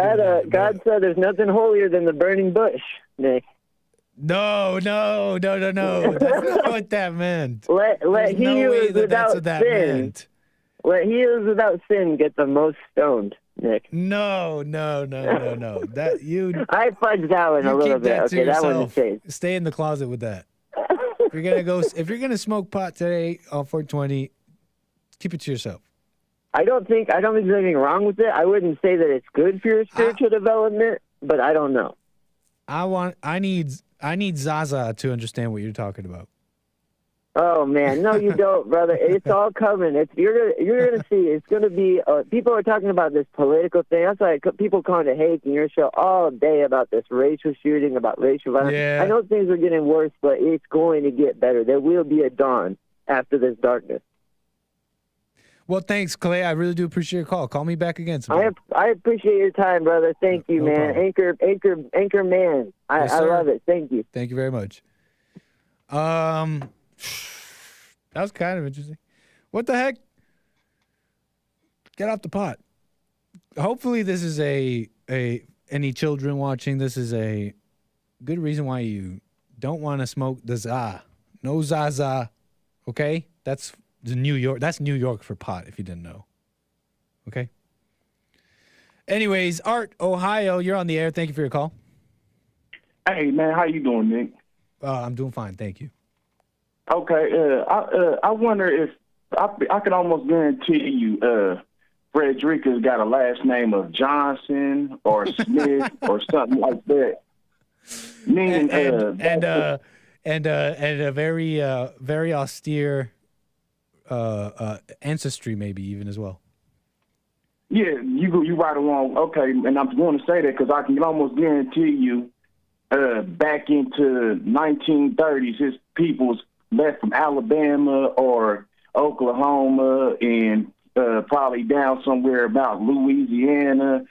God said there's nothing holier than the burning bush, Nick. No. That's not what that meant. Let he who is without sin. Let he who is without sin get the most stoned, Nick. No. That you. I fudged that one a little bit. Okay, that one's safe. Stay in the closet with that. If you're gonna smoke pot today on 420, keep it to yourself. I don't think there's anything wrong with it. I wouldn't say that it's good for your spiritual development, but I don't know. I need Zaza to understand what you're talking about. Oh man, no, you don't, brother. It's all coming. You're gonna see. It's gonna be. People are talking about this political thing. That's why people come to hate in your show all day about this racial shooting, about racial violence. Yeah. I know things are getting worse, but it's going to get better. There will be a dawn after this darkness. Well, thanks, Clay. I really do appreciate your call. Call me back again. I appreciate your time, brother. Thank you, man. Problem. Anchor man. I love it. Thank you. Thank you very much. That was kind of interesting. What the heck? Get off the pot. Hopefully this is any children watching, this is a good reason why you don't want to smoke the za. No Zaza. Okay? That's New York for pot, if you didn't know. Okay? Anyways, Art, Ohio, you're on the air. Thank you for your call. Hey, man, how you doing, Nick? I'm doing fine, thank you. Okay, I wonder if I can almost guarantee you Frederica's got a last name of Johnson or Smith or something like that. Meaning, and a very austere ancestry, maybe even as well. Yeah, you right along. Okay, and I'm going to say that because I can almost guarantee you, back into 1930s, his peoples left from Alabama or Oklahoma and probably down somewhere about Louisiana,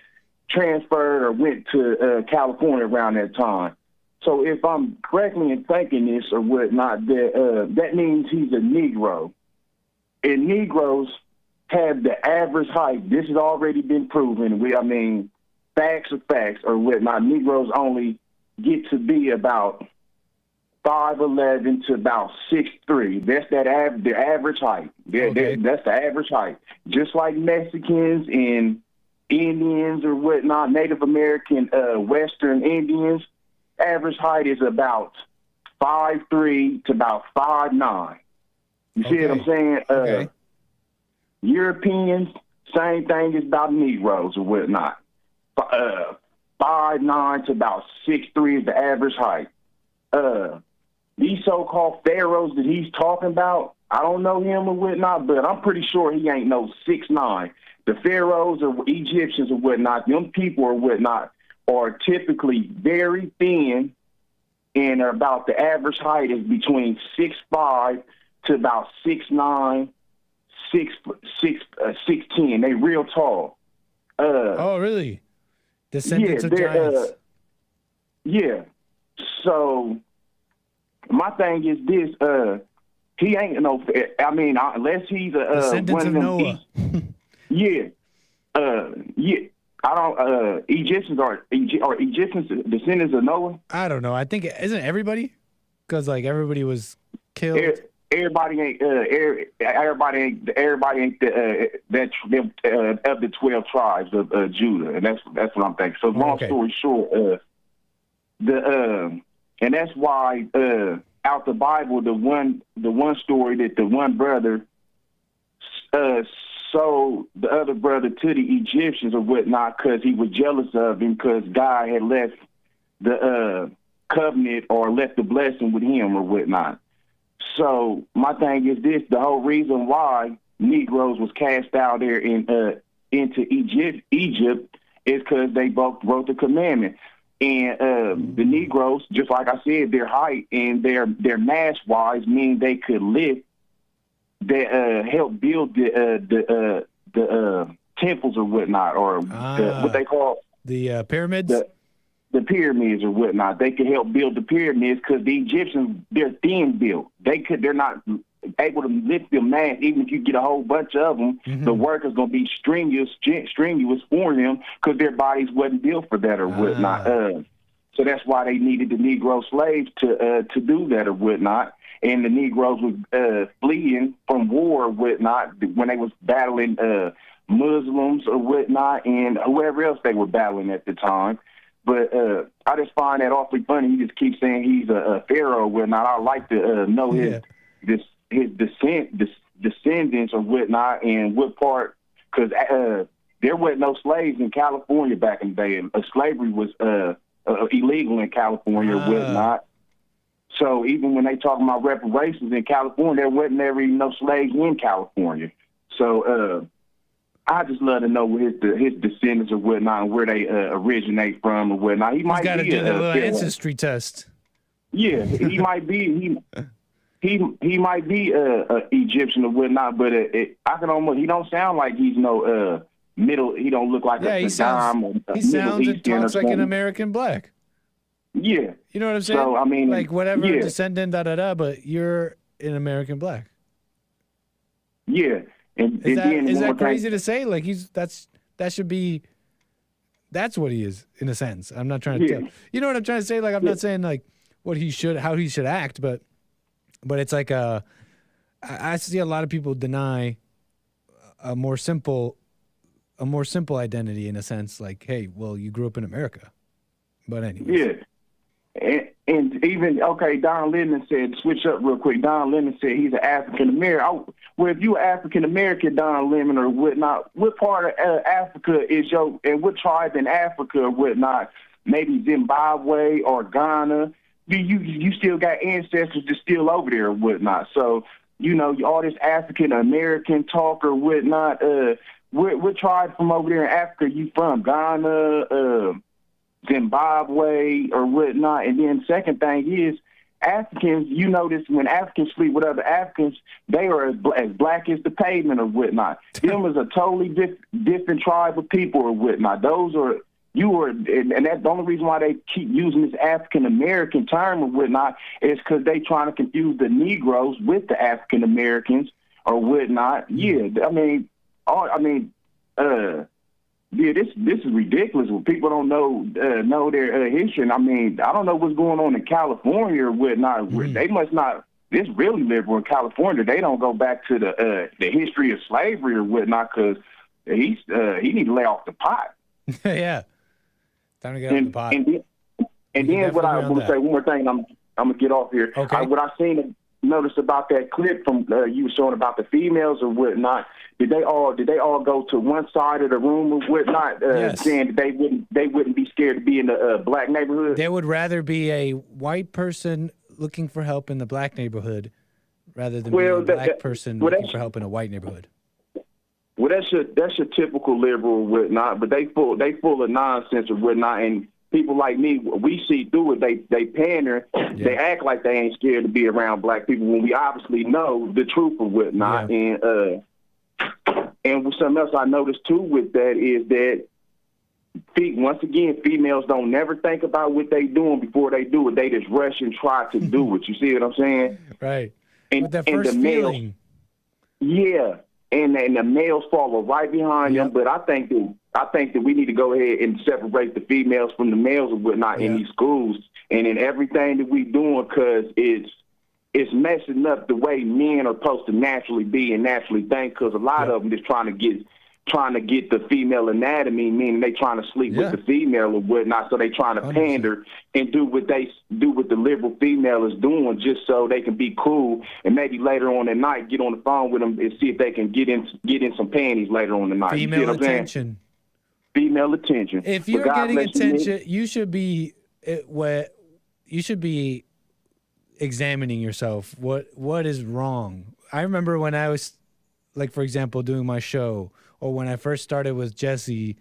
transferred or went to California around that time. So if I'm correctly in thinking this or whatnot, that means he's a Negro. And Negroes have the average height. This has already been proven. Facts are facts or whatnot. Negroes only get to be about 5'11" to about 6'3". That's the average height. Okay. That's the average height. Just like Mexicans and Indians or whatnot, Native American, Western Indians, average height is about 5'3" to about 5'9". You see what I'm saying? Okay. Europeans, same thing as about Negroes or whatnot. 5'9" to about 6'3" is the average height. These so-called pharaohs that he's talking about, I don't know him or whatnot, but I'm pretty sure he ain't no 6'9". The pharaohs or Egyptians or whatnot, them people or whatnot, are typically very thin and are about the average height is between 6'5" to about 6'9", 6'10". They real tall. Oh, really? Descendants of giants. Yeah. So my thing is this: he ain't no. Unless he's a descendants of Noah. Yeah. I don't. Egyptians are Egyptians descendants of Noah? I don't know. I think isn't everybody? Because everybody was killed. Everybody ain't the of the 12 tribes of Judah, and that's what I'm thinking. So long story short, and that's why out the Bible, the one story that the one brother sold the other brother to the Egyptians or whatnot because he was jealous of him because God had left the covenant or left the blessing with him or whatnot. So my thing is this: the whole reason why Negroes was cast out there into Egypt is because they both broke the commandment. And the Negroes, just like I said, their height and their mass wise mean they could lift, that help build the temples or whatnot, or what they call the pyramids. The pyramids or whatnot. They could help build the pyramids because the Egyptians, they're thin built. They're not able to lift their mass. Even if you get a whole bunch of them, the work is going to be strenuous for them because their bodies wasn't built for that or whatnot. So that's why they needed the Negro slaves to do that or whatnot. And the Negroes was fleeing from war or whatnot when they was battling Muslims or whatnot and whoever else they were battling at the time. But I just find that awfully funny. He just keeps saying he's a pharaoh or whatnot. I like to know his descendants or whatnot and what part, because there wasn't no slaves in California back in the day. Slavery was illegal in California or whatnot. So even when they talking about reparations in California, there wasn't ever even no slaves in California. So I just love to know his descendants or whatnot, and where they originate from or whatnot. He's got to do the little ancestry test. Yeah, he might be. He might be Egyptian or whatnot, but I can almost. He don't sound like he's no middle. He don't look like a Saddam. He sounds and talks like an American black. Yeah, you know what I'm saying. So I mean, like whatever descendant, but you're an American black. Yeah. And is that crazy to say? Like that's what he is in a sense. I'm not trying to tell. You know what I'm trying to say? Like I'm not saying like how he should act, but it's like I see a lot of people deny a more simple identity in a sense. Like, hey, well, you grew up in America, but anyway. Yeah. And even, okay, Don Lemon said, switch up real quick. Don Lemon said he's an African-American. Well, if you're African-American, Don Lemon, or whatnot, what part of Africa is and what tribe in Africa or whatnot, maybe Zimbabwe or Ghana, you still got ancestors that's still over there or whatnot. So, all this African-American talk or whatnot, what tribe from over there in Africa you from? Ghana, Zimbabwe or whatnot. And then second thing is Africans, you notice when Africans sleep with other Africans, they are as black as the pavement or whatnot. Them is a totally different tribe of people or whatnot. And that's the only reason why they keep using this African-American term or whatnot is because they trying to confuse the Negroes with the African-Americans or whatnot. Yeah, yeah, this is ridiculous. When people don't know their history. And I don't know what's going on in California or whatnot. They must not. It's really liberal in California. They don't go back to the history of slavery or whatnot because he need to lay off the pot. Yeah, time to get off the pot. And then what I want to say one more thing. I'm gonna get off here. Okay. What I noticed about that clip from you were showing about the females or whatnot. Did they all go to one side of the room or whatnot, yes. saying that they wouldn't be scared to be in the black neighborhood? They would rather be a white person looking for help in the black neighborhood rather than being a black person looking for help in a white neighborhood. Well, that's your typical liberal or whatnot, but they full of nonsense or whatnot, and people like me, we see through it. They pander. Yeah. They act like they ain't scared to be around black people when we obviously know the truth or whatnot. Yeah. And something else I noticed too with that is that once again, females don't never think about what they doing before they do it. They just rush and try to do it. You see what I'm saying? Right. And, with that first feeling. Yeah. And the males follow right behind them. But I think that we need to go ahead and separate the females from the males and whatnot in these schools and in everything that we doing, because it's messing up the way men are supposed to naturally be and naturally think. Because a lot of them just trying to get the female anatomy, meaning they trying to sleep with the female or whatnot. So they trying to pander and do what the liberal female is doing just so they can be cool, and maybe later on at night get on the phone with them and see if they can get in some panties later on the night. Female attention. Female attention. If you're getting attention, you should be examining yourself. What is wrong? I remember when I was, like, for example, doing my show, or when I first started with Jesse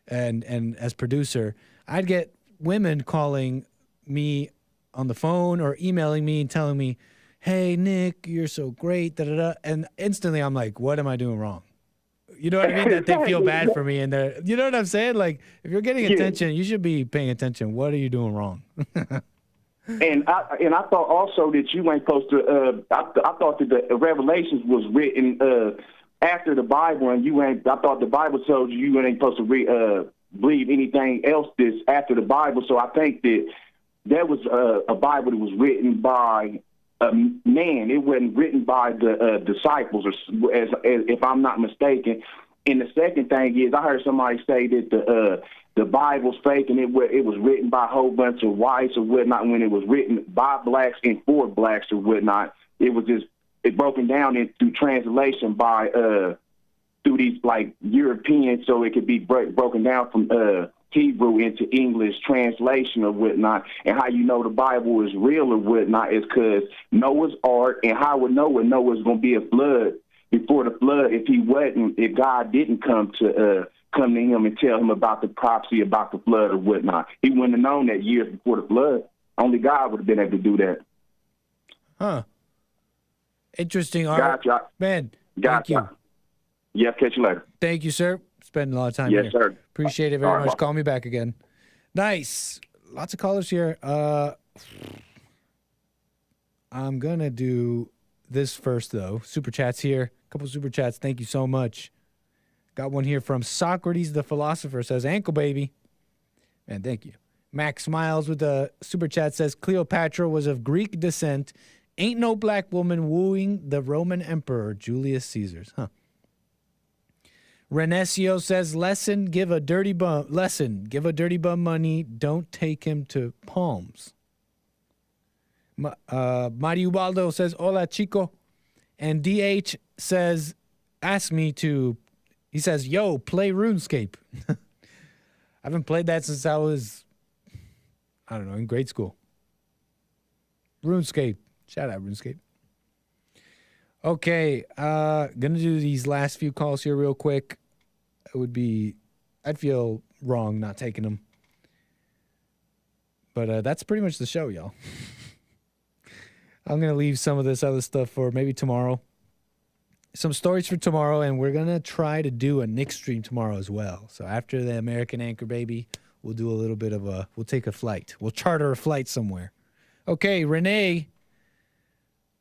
and as producer, I'd get women calling me on the phone or emailing me and telling me, "Hey, Nick, you're so great, da-da-da." And instantly I'm like, what am I doing wrong? You know what I mean? That they feel bad for me, and you know what I'm saying? Like, if you're getting attention, you should be paying attention. What are you doing wrong? And I thought also that you ain't supposed to. I thought that the Revelations was written after the Bible, and I thought the Bible told you ain't supposed to believe anything else that's after the Bible. So I think that was a Bible that was written by a man. It wasn't written by the disciples, or as if I'm not mistaken. And the second thing is, I heard somebody say that the Bible's fake, and it was written by a whole bunch of whites or whatnot. When it was written by blacks and for blacks or whatnot, it broken down through translation by through these like Europeans, so it could be broken down from Hebrew into English translation or whatnot. And how you know the Bible is real or whatnot is because Noah's Ark, and how would Noah's going to be a flood before the flood if God didn't come to him and tell him about the prophecy about the flood or whatnot. He wouldn't have known that years before the flood. Only God would have been able to do that. Huh. Interesting. Gotcha. Man, gotcha. Thank you. Yeah, catch you later. Thank you, sir. Spending a lot of time here. Yes, sir. Appreciate it very much. Call me back again. Nice. Lots of callers here. I'm going to do this first, though. Super chats here. A couple super chats. Thank you so much. Got one here from Socrates the Philosopher. Says, ankle baby. Man, thank you. Max Smiles with the super chat says, Cleopatra was of Greek descent. Ain't no black woman wooing the Roman emperor Julius Caesar's. Huh. Renesio says, lesson, give a dirty bum money. Don't take him to Palms. Mario Ubaldo says, hola, chico. And DH says, ask me to, he says, yo, play RuneScape. I haven't played that since I was, I don't know, in grade school. RuneScape. Shout out RuneScape. Okay, gonna do these last few calls here real quick. I'd feel wrong not taking them. But that's pretty much the show, y'all. I'm gonna leave some of this other stuff for maybe tomorrow. Some stories for tomorrow, and we're gonna try to do a Nick stream tomorrow as well. So after the American Anchor Baby, we'll do a little bit of we'll take a flight. We'll charter a flight somewhere. Okay, Renee,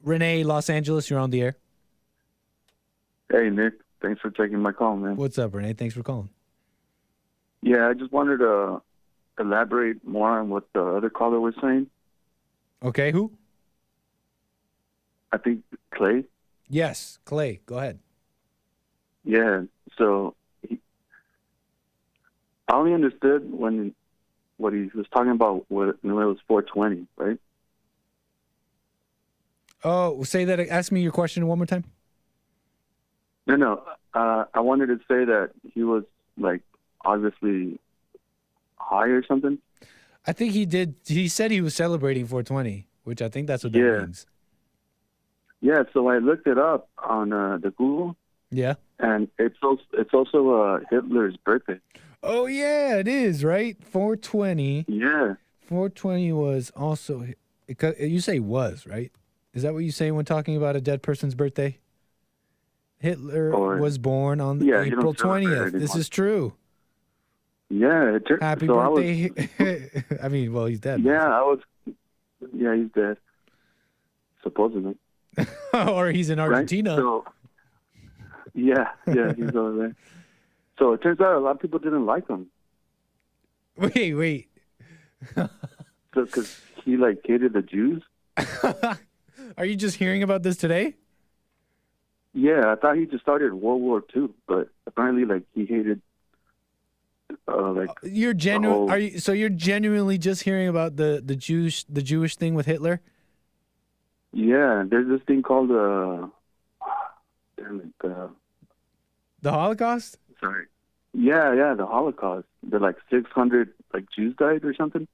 Los Angeles, you're on the air. Hey, Nick. Thanks for taking my call, man. What's up, Renee? Thanks for calling. Yeah, I just wanted to elaborate more on what the other caller was saying. Okay, who? I think Clay. Yes, Clay. Go ahead. Yeah, so I only understood what he was talking about when it was 420, right? Oh, say that. Ask me your question one more time. No. I wanted to say that he was, like, obviously high or something. I think he did. He said he was celebrating 420, which I think that's what that means. Yeah, so I looked it up on the Google. Yeah. And it's also Hitler's birthday. Oh, yeah, it is, right? 420. Yeah. 420 was also, you say was, right? Is that what you say when talking about a dead person's birthday? Hitler was born on April 20th. This is true. Yeah. Happy birthday. I mean, well, he's dead. Yeah, he's dead. Supposedly. Or he's in Argentina. Right? So, yeah, he's over there. So it turns out a lot of people didn't like him. Wait. So, because he, like, hated the Jews. Are you just hearing about this today? Yeah, I thought he just started World War II, but apparently, like, he hated, You're genuine. So you're genuinely just hearing about the Jewish thing with Hitler? Yeah, there's this thing called the Holocaust. Sorry. Yeah, the Holocaust. They're like 600 Jews died or something.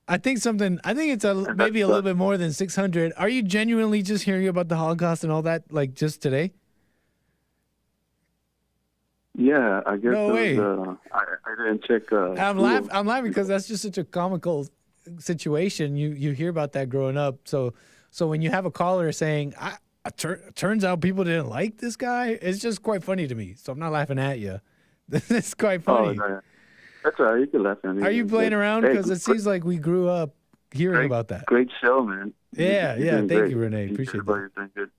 I think it's maybe a little bit more than 600. Are you genuinely just hearing about the Holocaust and all that, like, just today? Yeah, I guess. No way. I didn't check. I'm laughing because that's just such a comical situation. You hear about that growing up. So when you have a caller saying, turns out people didn't like this guy, it's just quite funny to me. So I'm not laughing at you. It's quite funny. Oh, no. That's all right. You can laugh at me. Are you playing around? Because it seems like we grew up hearing about that. Great show, man. Yeah. Thank you, Renee. Appreciate that. Doing good.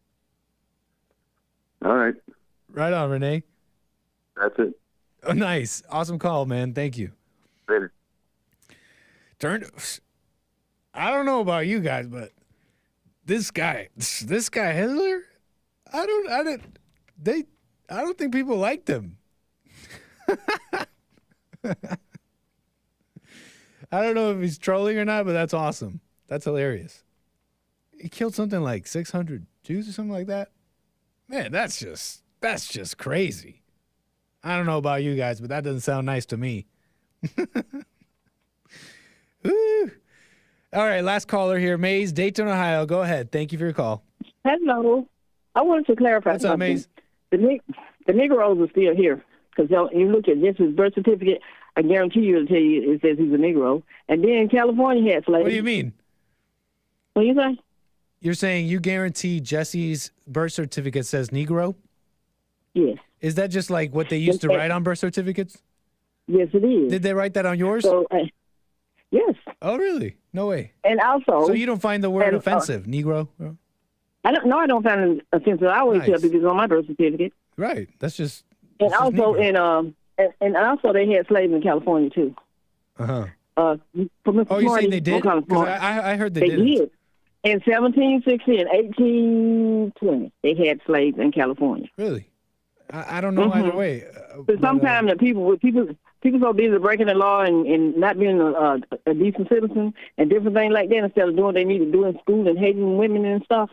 All right. Right on, Renee. That's it. Oh, nice. Awesome call, man. Thank you. Later. I don't know about you guys, but this guy Hitler, I don't think people liked him. I don't know if he's trolling or not, but that's awesome. That's hilarious. He killed something like 600 Jews or something like that. Man, that's just crazy. I don't know about you guys, but that doesn't sound nice to me. Woo. All right, last caller here. Maze, Dayton, Ohio. Go ahead. Thank you for your call. Hello. I wanted to clarify What's up, Maze? The Negroes are still here. Because you look at just his birth certificate, I guarantee you it'll tell you it says he's a Negro. And then California had slaves. What do you mean? What do you say? You're saying you guarantee Jesse's birth certificate says Negro? Yes. Is that just like what they used to write on birth certificates? Yes, it is. Did they write that on yours? So, yes. Oh, really? No way. And also... So you don't find the word offensive, Negro? I don't find it offensive. I always tell people it's on my birth certificate. Right. That's just... And also and also they had slaves in California too. Oh, you're saying they did? I heard they did. In 1760 and 1820, they had slaves in California. Really? I don't know either way. But sometimes that people so busy breaking the law and not being a decent citizen and different things like that, instead of doing what they need to do in school and hating women and stuff.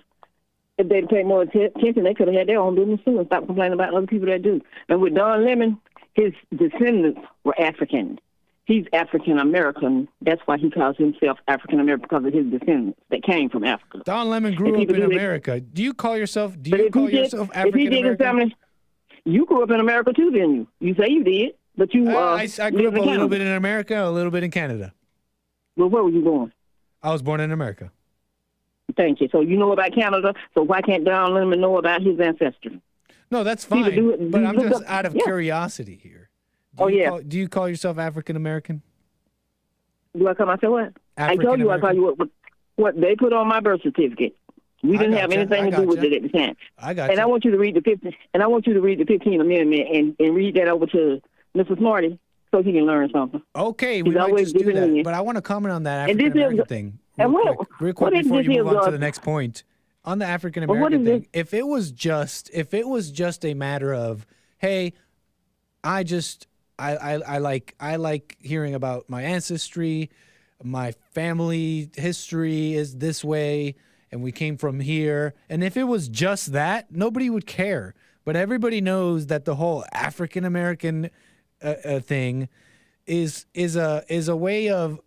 If they'd pay more attention, they could have had their own business too and stop complaining about other people that do. And with Don Lemon, his descendants were African. He's African American. That's why he calls himself African American, because of his descendants that came from Africa. Don Lemon grew up in America. Do you call yourself African American? You grew up in America too, didn't you? You say you did, but you I grew up a little bit in America, a little bit in Canada. Well, where were you born? I was born in America. Thank you. So you know about Canada, so why can't Don Lemon know about his ancestry? No, that's fine, but I'm just out of curiosity here. Do you call yourself African American? Do I call myself what? I told you I call you what they put on my birth certificate. We didn't have anything to do with it at the time. I got and you. I want you to read the 15th Amendment and read that over to Mr. Smarty so he can learn something. Okay, we might just do that. But I want to comment on that African American thing real quick before you move on to the next point. On the African American thing, if it was just a matter of, hey, I like hearing about my ancestry, my family history is this way, and we came from here. And if it was just that, nobody would care. But everybody knows that the whole African American thing is a way of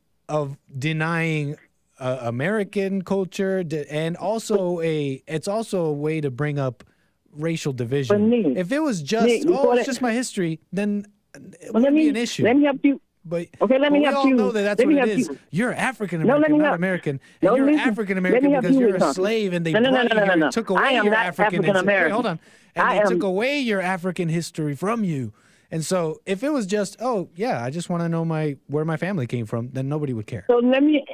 denying American culture, and also it's also a way to bring up racial division. If it was just it's just my history, then it wouldn't be an issue. Let me help you. But let me help you. We all know that's what it is. You're African American, not American. And you're African American because you're a slave, and they took away your African history. Hold on. And they took away your African history from you. And so if it was just, I just want to know where my family came from, then nobody would care. So let me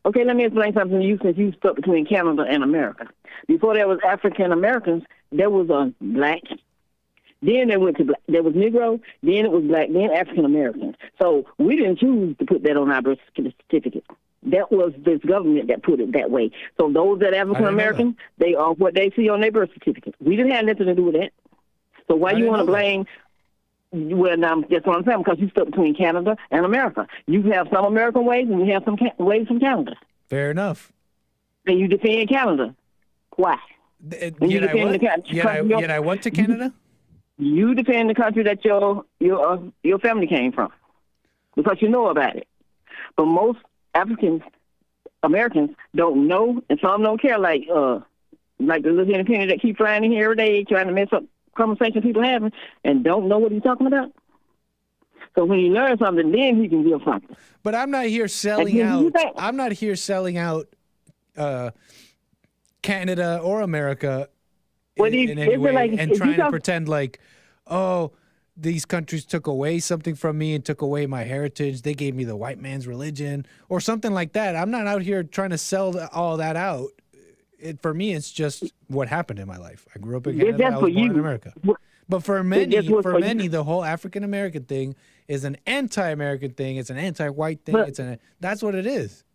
explain something to you, since you stuck between Canada and America. Before there was African Americans, there was black. Then there was Negro, then it was black, then African Americans. So we didn't choose to put that on our birth certificate. That was this government that put it that way. So those that African American, they are what they see on their birth certificate. We didn't have nothing to do with that. So why you want to blame? Well, now, that's what I'm saying, because you stuck between Canada and America. You have some American ways, and you have some ways from Canada. Fair enough. And you defend Canada. Why? Yet I went to Canada? You defend the country that your family came from, because you know about it. But most African Americans don't know, and some don't care. Like the little independent that keep flying in here every day trying to mess up conversation people having and don't know what he's talking about. So when he learns something, then he can give something. But I'm not here selling out. I'm not here selling out Canada or America in any way, and trying to pretend like, oh, these countries took away something from me and took away my heritage. They gave me the white man's religion or something like that. I'm not out here trying to sell all that out. For me, it's just what happened in my life. I grew up in Canada. I was born in America. But for many, the whole African American thing is an anti-American thing. It's an anti-white thing. That's what it is.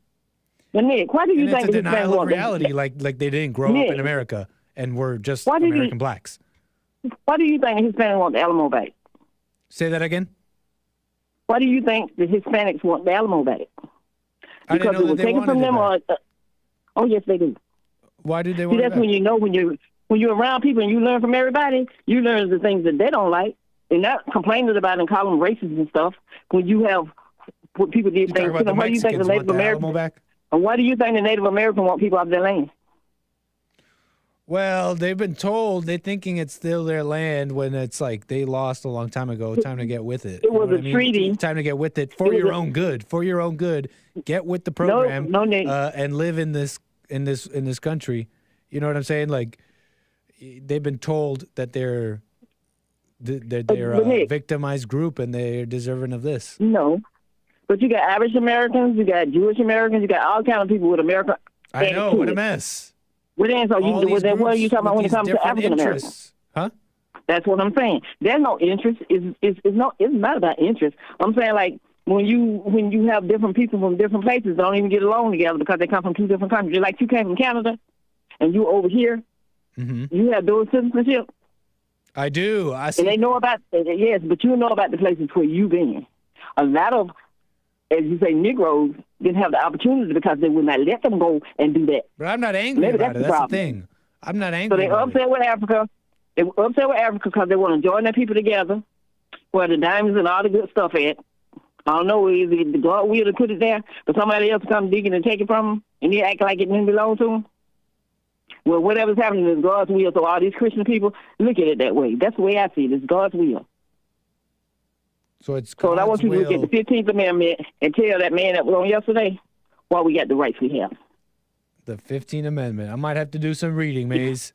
But Nick, why do you think it's a denial of reality? Like they didn't grow up in America and were just American blacks. Why do you think the Hispanics want the Alamo back? Say that again. Why do you think the Hispanics want the Alamo back? Because it was taken from them, oh yes, they do. Why do they want that's when you know when you're around people and you learn from everybody, you learn the things that they don't like, and not complaining about and calling them racist and stuff. When you have what people did things, why do you think the Native American and why do you think the Native American want people off their land? Well, they've been told they're thinking it's still their land when it's like they lost a long time ago. Time to get with it. It was a treaty. Time to get with it for your own good. For your own good, get with the program and live in this country. You know what I'm saying? Like they've been told that they're a victimized group and they're deserving of this. No, but you got Irish Americans, you got Jewish Americans, you got all kinds of people with America. I know, what a mess. What are you talking about when it comes to African Americans? Huh? That's what I'm saying. There's no interest. It's not about interest. I'm saying like when you have different people from different places, don't even get along together because they come from two different countries. Like you came from Canada, and you over here, you have dual citizenship. I do. I see. And they know about, yes, but you know about the places where you've been. A lot of, as you say, Negroes didn't have the opportunity because they would not let them go and do that. But I'm not angry about it. That's the thing. I'm not angry. So they upset with Africa. They were upset with Africa because they want to join their people together, where the diamonds and all the good stuff at. I don't know, is it the God will to put it there, but somebody else come digging and take it from them, and they act like it didn't belong to them? Well, whatever's happening is God's will. So all these Christian people look at it that way. That's the way I see it. It's God's will. So it's God's I want you to look will. at the 15th Amendment and tell that man that was on yesterday why we got the rights we have. The 15th Amendment. I might have to do some reading, Maze.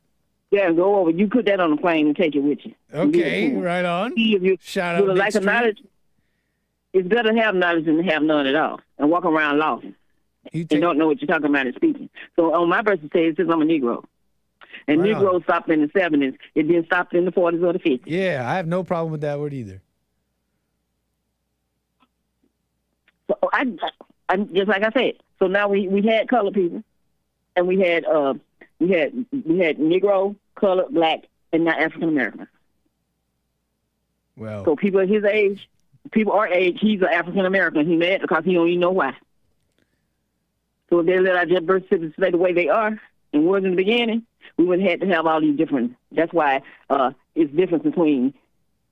Yeah, go over. You put that on the plane and take it with you. Okay, right on. Shout out, like Big knowledge. It's better to have knowledge than to have none at all and walk around lost and don't know what you're talking about and speaking. So on my birth certificate, it says I'm a Negro. And Right Negroes stopped in the 70s. It didn't stop in the 40s or the 50s. Yeah, I have no problem with that word either. So I just like I said. So now we had colored people, and we had Negro, colored, black, and now African American. Well, so people his age, people our age, he's an African American. He mad because he don't even know why. So if they let our birth certificates stay the way they are and was in the beginning, we wouldn't have to have all these different. That's why it's difference between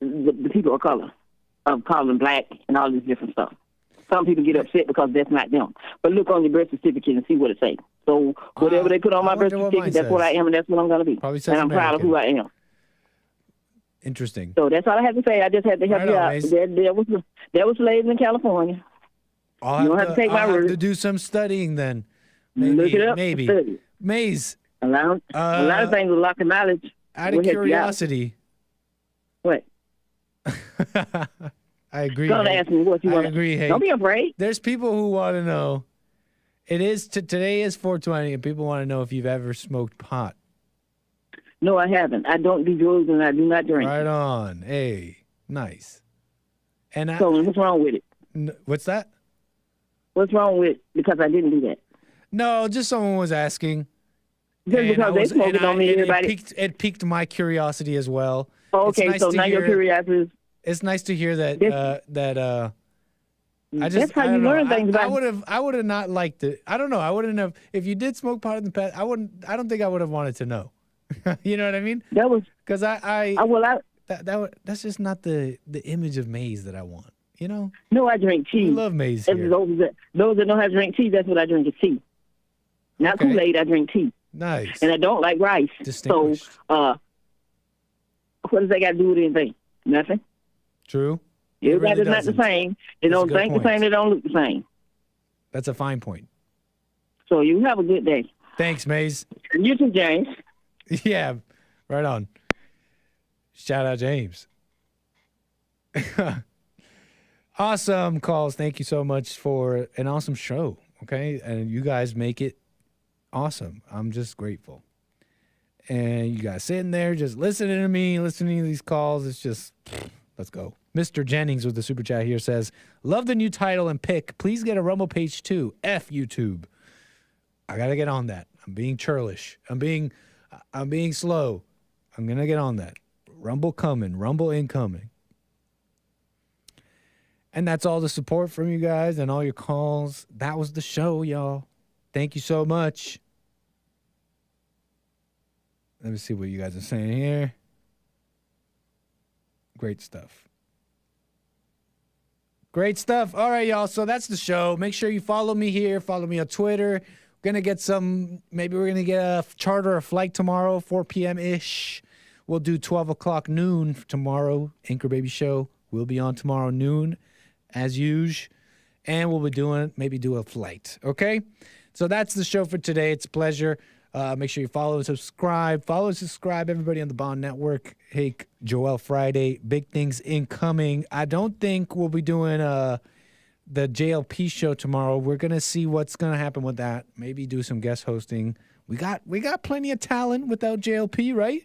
the people of color, of calling black and all this different stuff. Some people get upset because that's not them. But look on your birth certificate and see what it says. So whatever they put on my birth certificate, that's what I am and that's what I'm going to be. Probably says and I'm proud of who I am. Interesting. So that's all I have to say. I just had to help you out. There was slaves in California. You don't have to take my word. I'll have to do some studying then. Maybe, look it up. Maybe. Study. Maze. A lot of things with lack of knowledge. Out of curiosity. What? I agree. Don't ask me what you want. I agree. Hey, don't be afraid. There's people who want to know. Today is 420, and people want to know if you've ever smoked pot. No, I haven't. I don't do drugs and I do not drink. Right on. Hey, nice. And so what's wrong with it? What's that? What's wrong with it? Because I didn't do that. No, just someone was asking. Just because they smoked it on me, everybody. It piqued my curiosity as well. Oh, okay, so now your curiosity is. It's nice to hear that that's how you learn things about. I would have not liked it. I don't know. I wouldn't have. If you did smoke pot in the past, I don't think I would have wanted to know. You know what I mean? That was because that's just not the image of Maze that I want. You know? No, I drink tea. We love Maze here. Those that know how to drink tea, that's what I drink is tea. Not Kool-Aid, I drink tea. Nice. And I don't like rice. So, what does that got to do with anything? Nothing. True. Everybody's not the same. They don't think the same. They don't look the same. That's a fine point. So you have a good day. Thanks, Maze. You too, James. Yeah, right on. Shout out, James. Awesome calls. Thank you so much for an awesome show. Okay, and you guys make it awesome. I'm just grateful. And you guys sitting there just listening to me, listening to these calls. It's just, let's go. Mr. Jennings with the super chat here says, love the new title and pick. Please get a Rumble page too. F YouTube. I got to get on that. I'm being churlish. I'm being slow. I'm going to get on that. Rumble coming. Rumble incoming. And that's all the support from you guys and all your calls. That was the show, y'all. Thank you so much. Let me see what you guys are saying here. Great stuff. Great stuff. All right, y'all. So that's the show. Make sure you follow me here. Follow me on Twitter. We're going to get maybe we're going to get a charter a flight tomorrow, 4 p.m.-ish. We'll do 12 o'clock noon tomorrow. Anchor Baby Show will be on tomorrow noon, as usual. And we'll be do a flight. Okay? So that's the show for today. It's a pleasure. Make sure you follow and subscribe. Follow and subscribe, everybody on the Bond Network. Hey, Joel Friday. Big things incoming. I don't think we'll be doing the JLP show tomorrow. We're going to see what's going to happen with that. Maybe do some guest hosting. We got plenty of talent without JLP, right?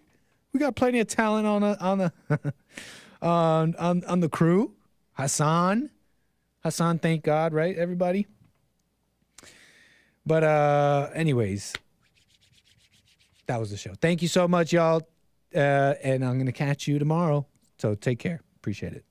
We got plenty of talent on the crew. Hassan, thank God, right, everybody? But anyways, that was the show. Thank you so much, y'all. and I'm going to catch you tomorrow. So take care. Appreciate it.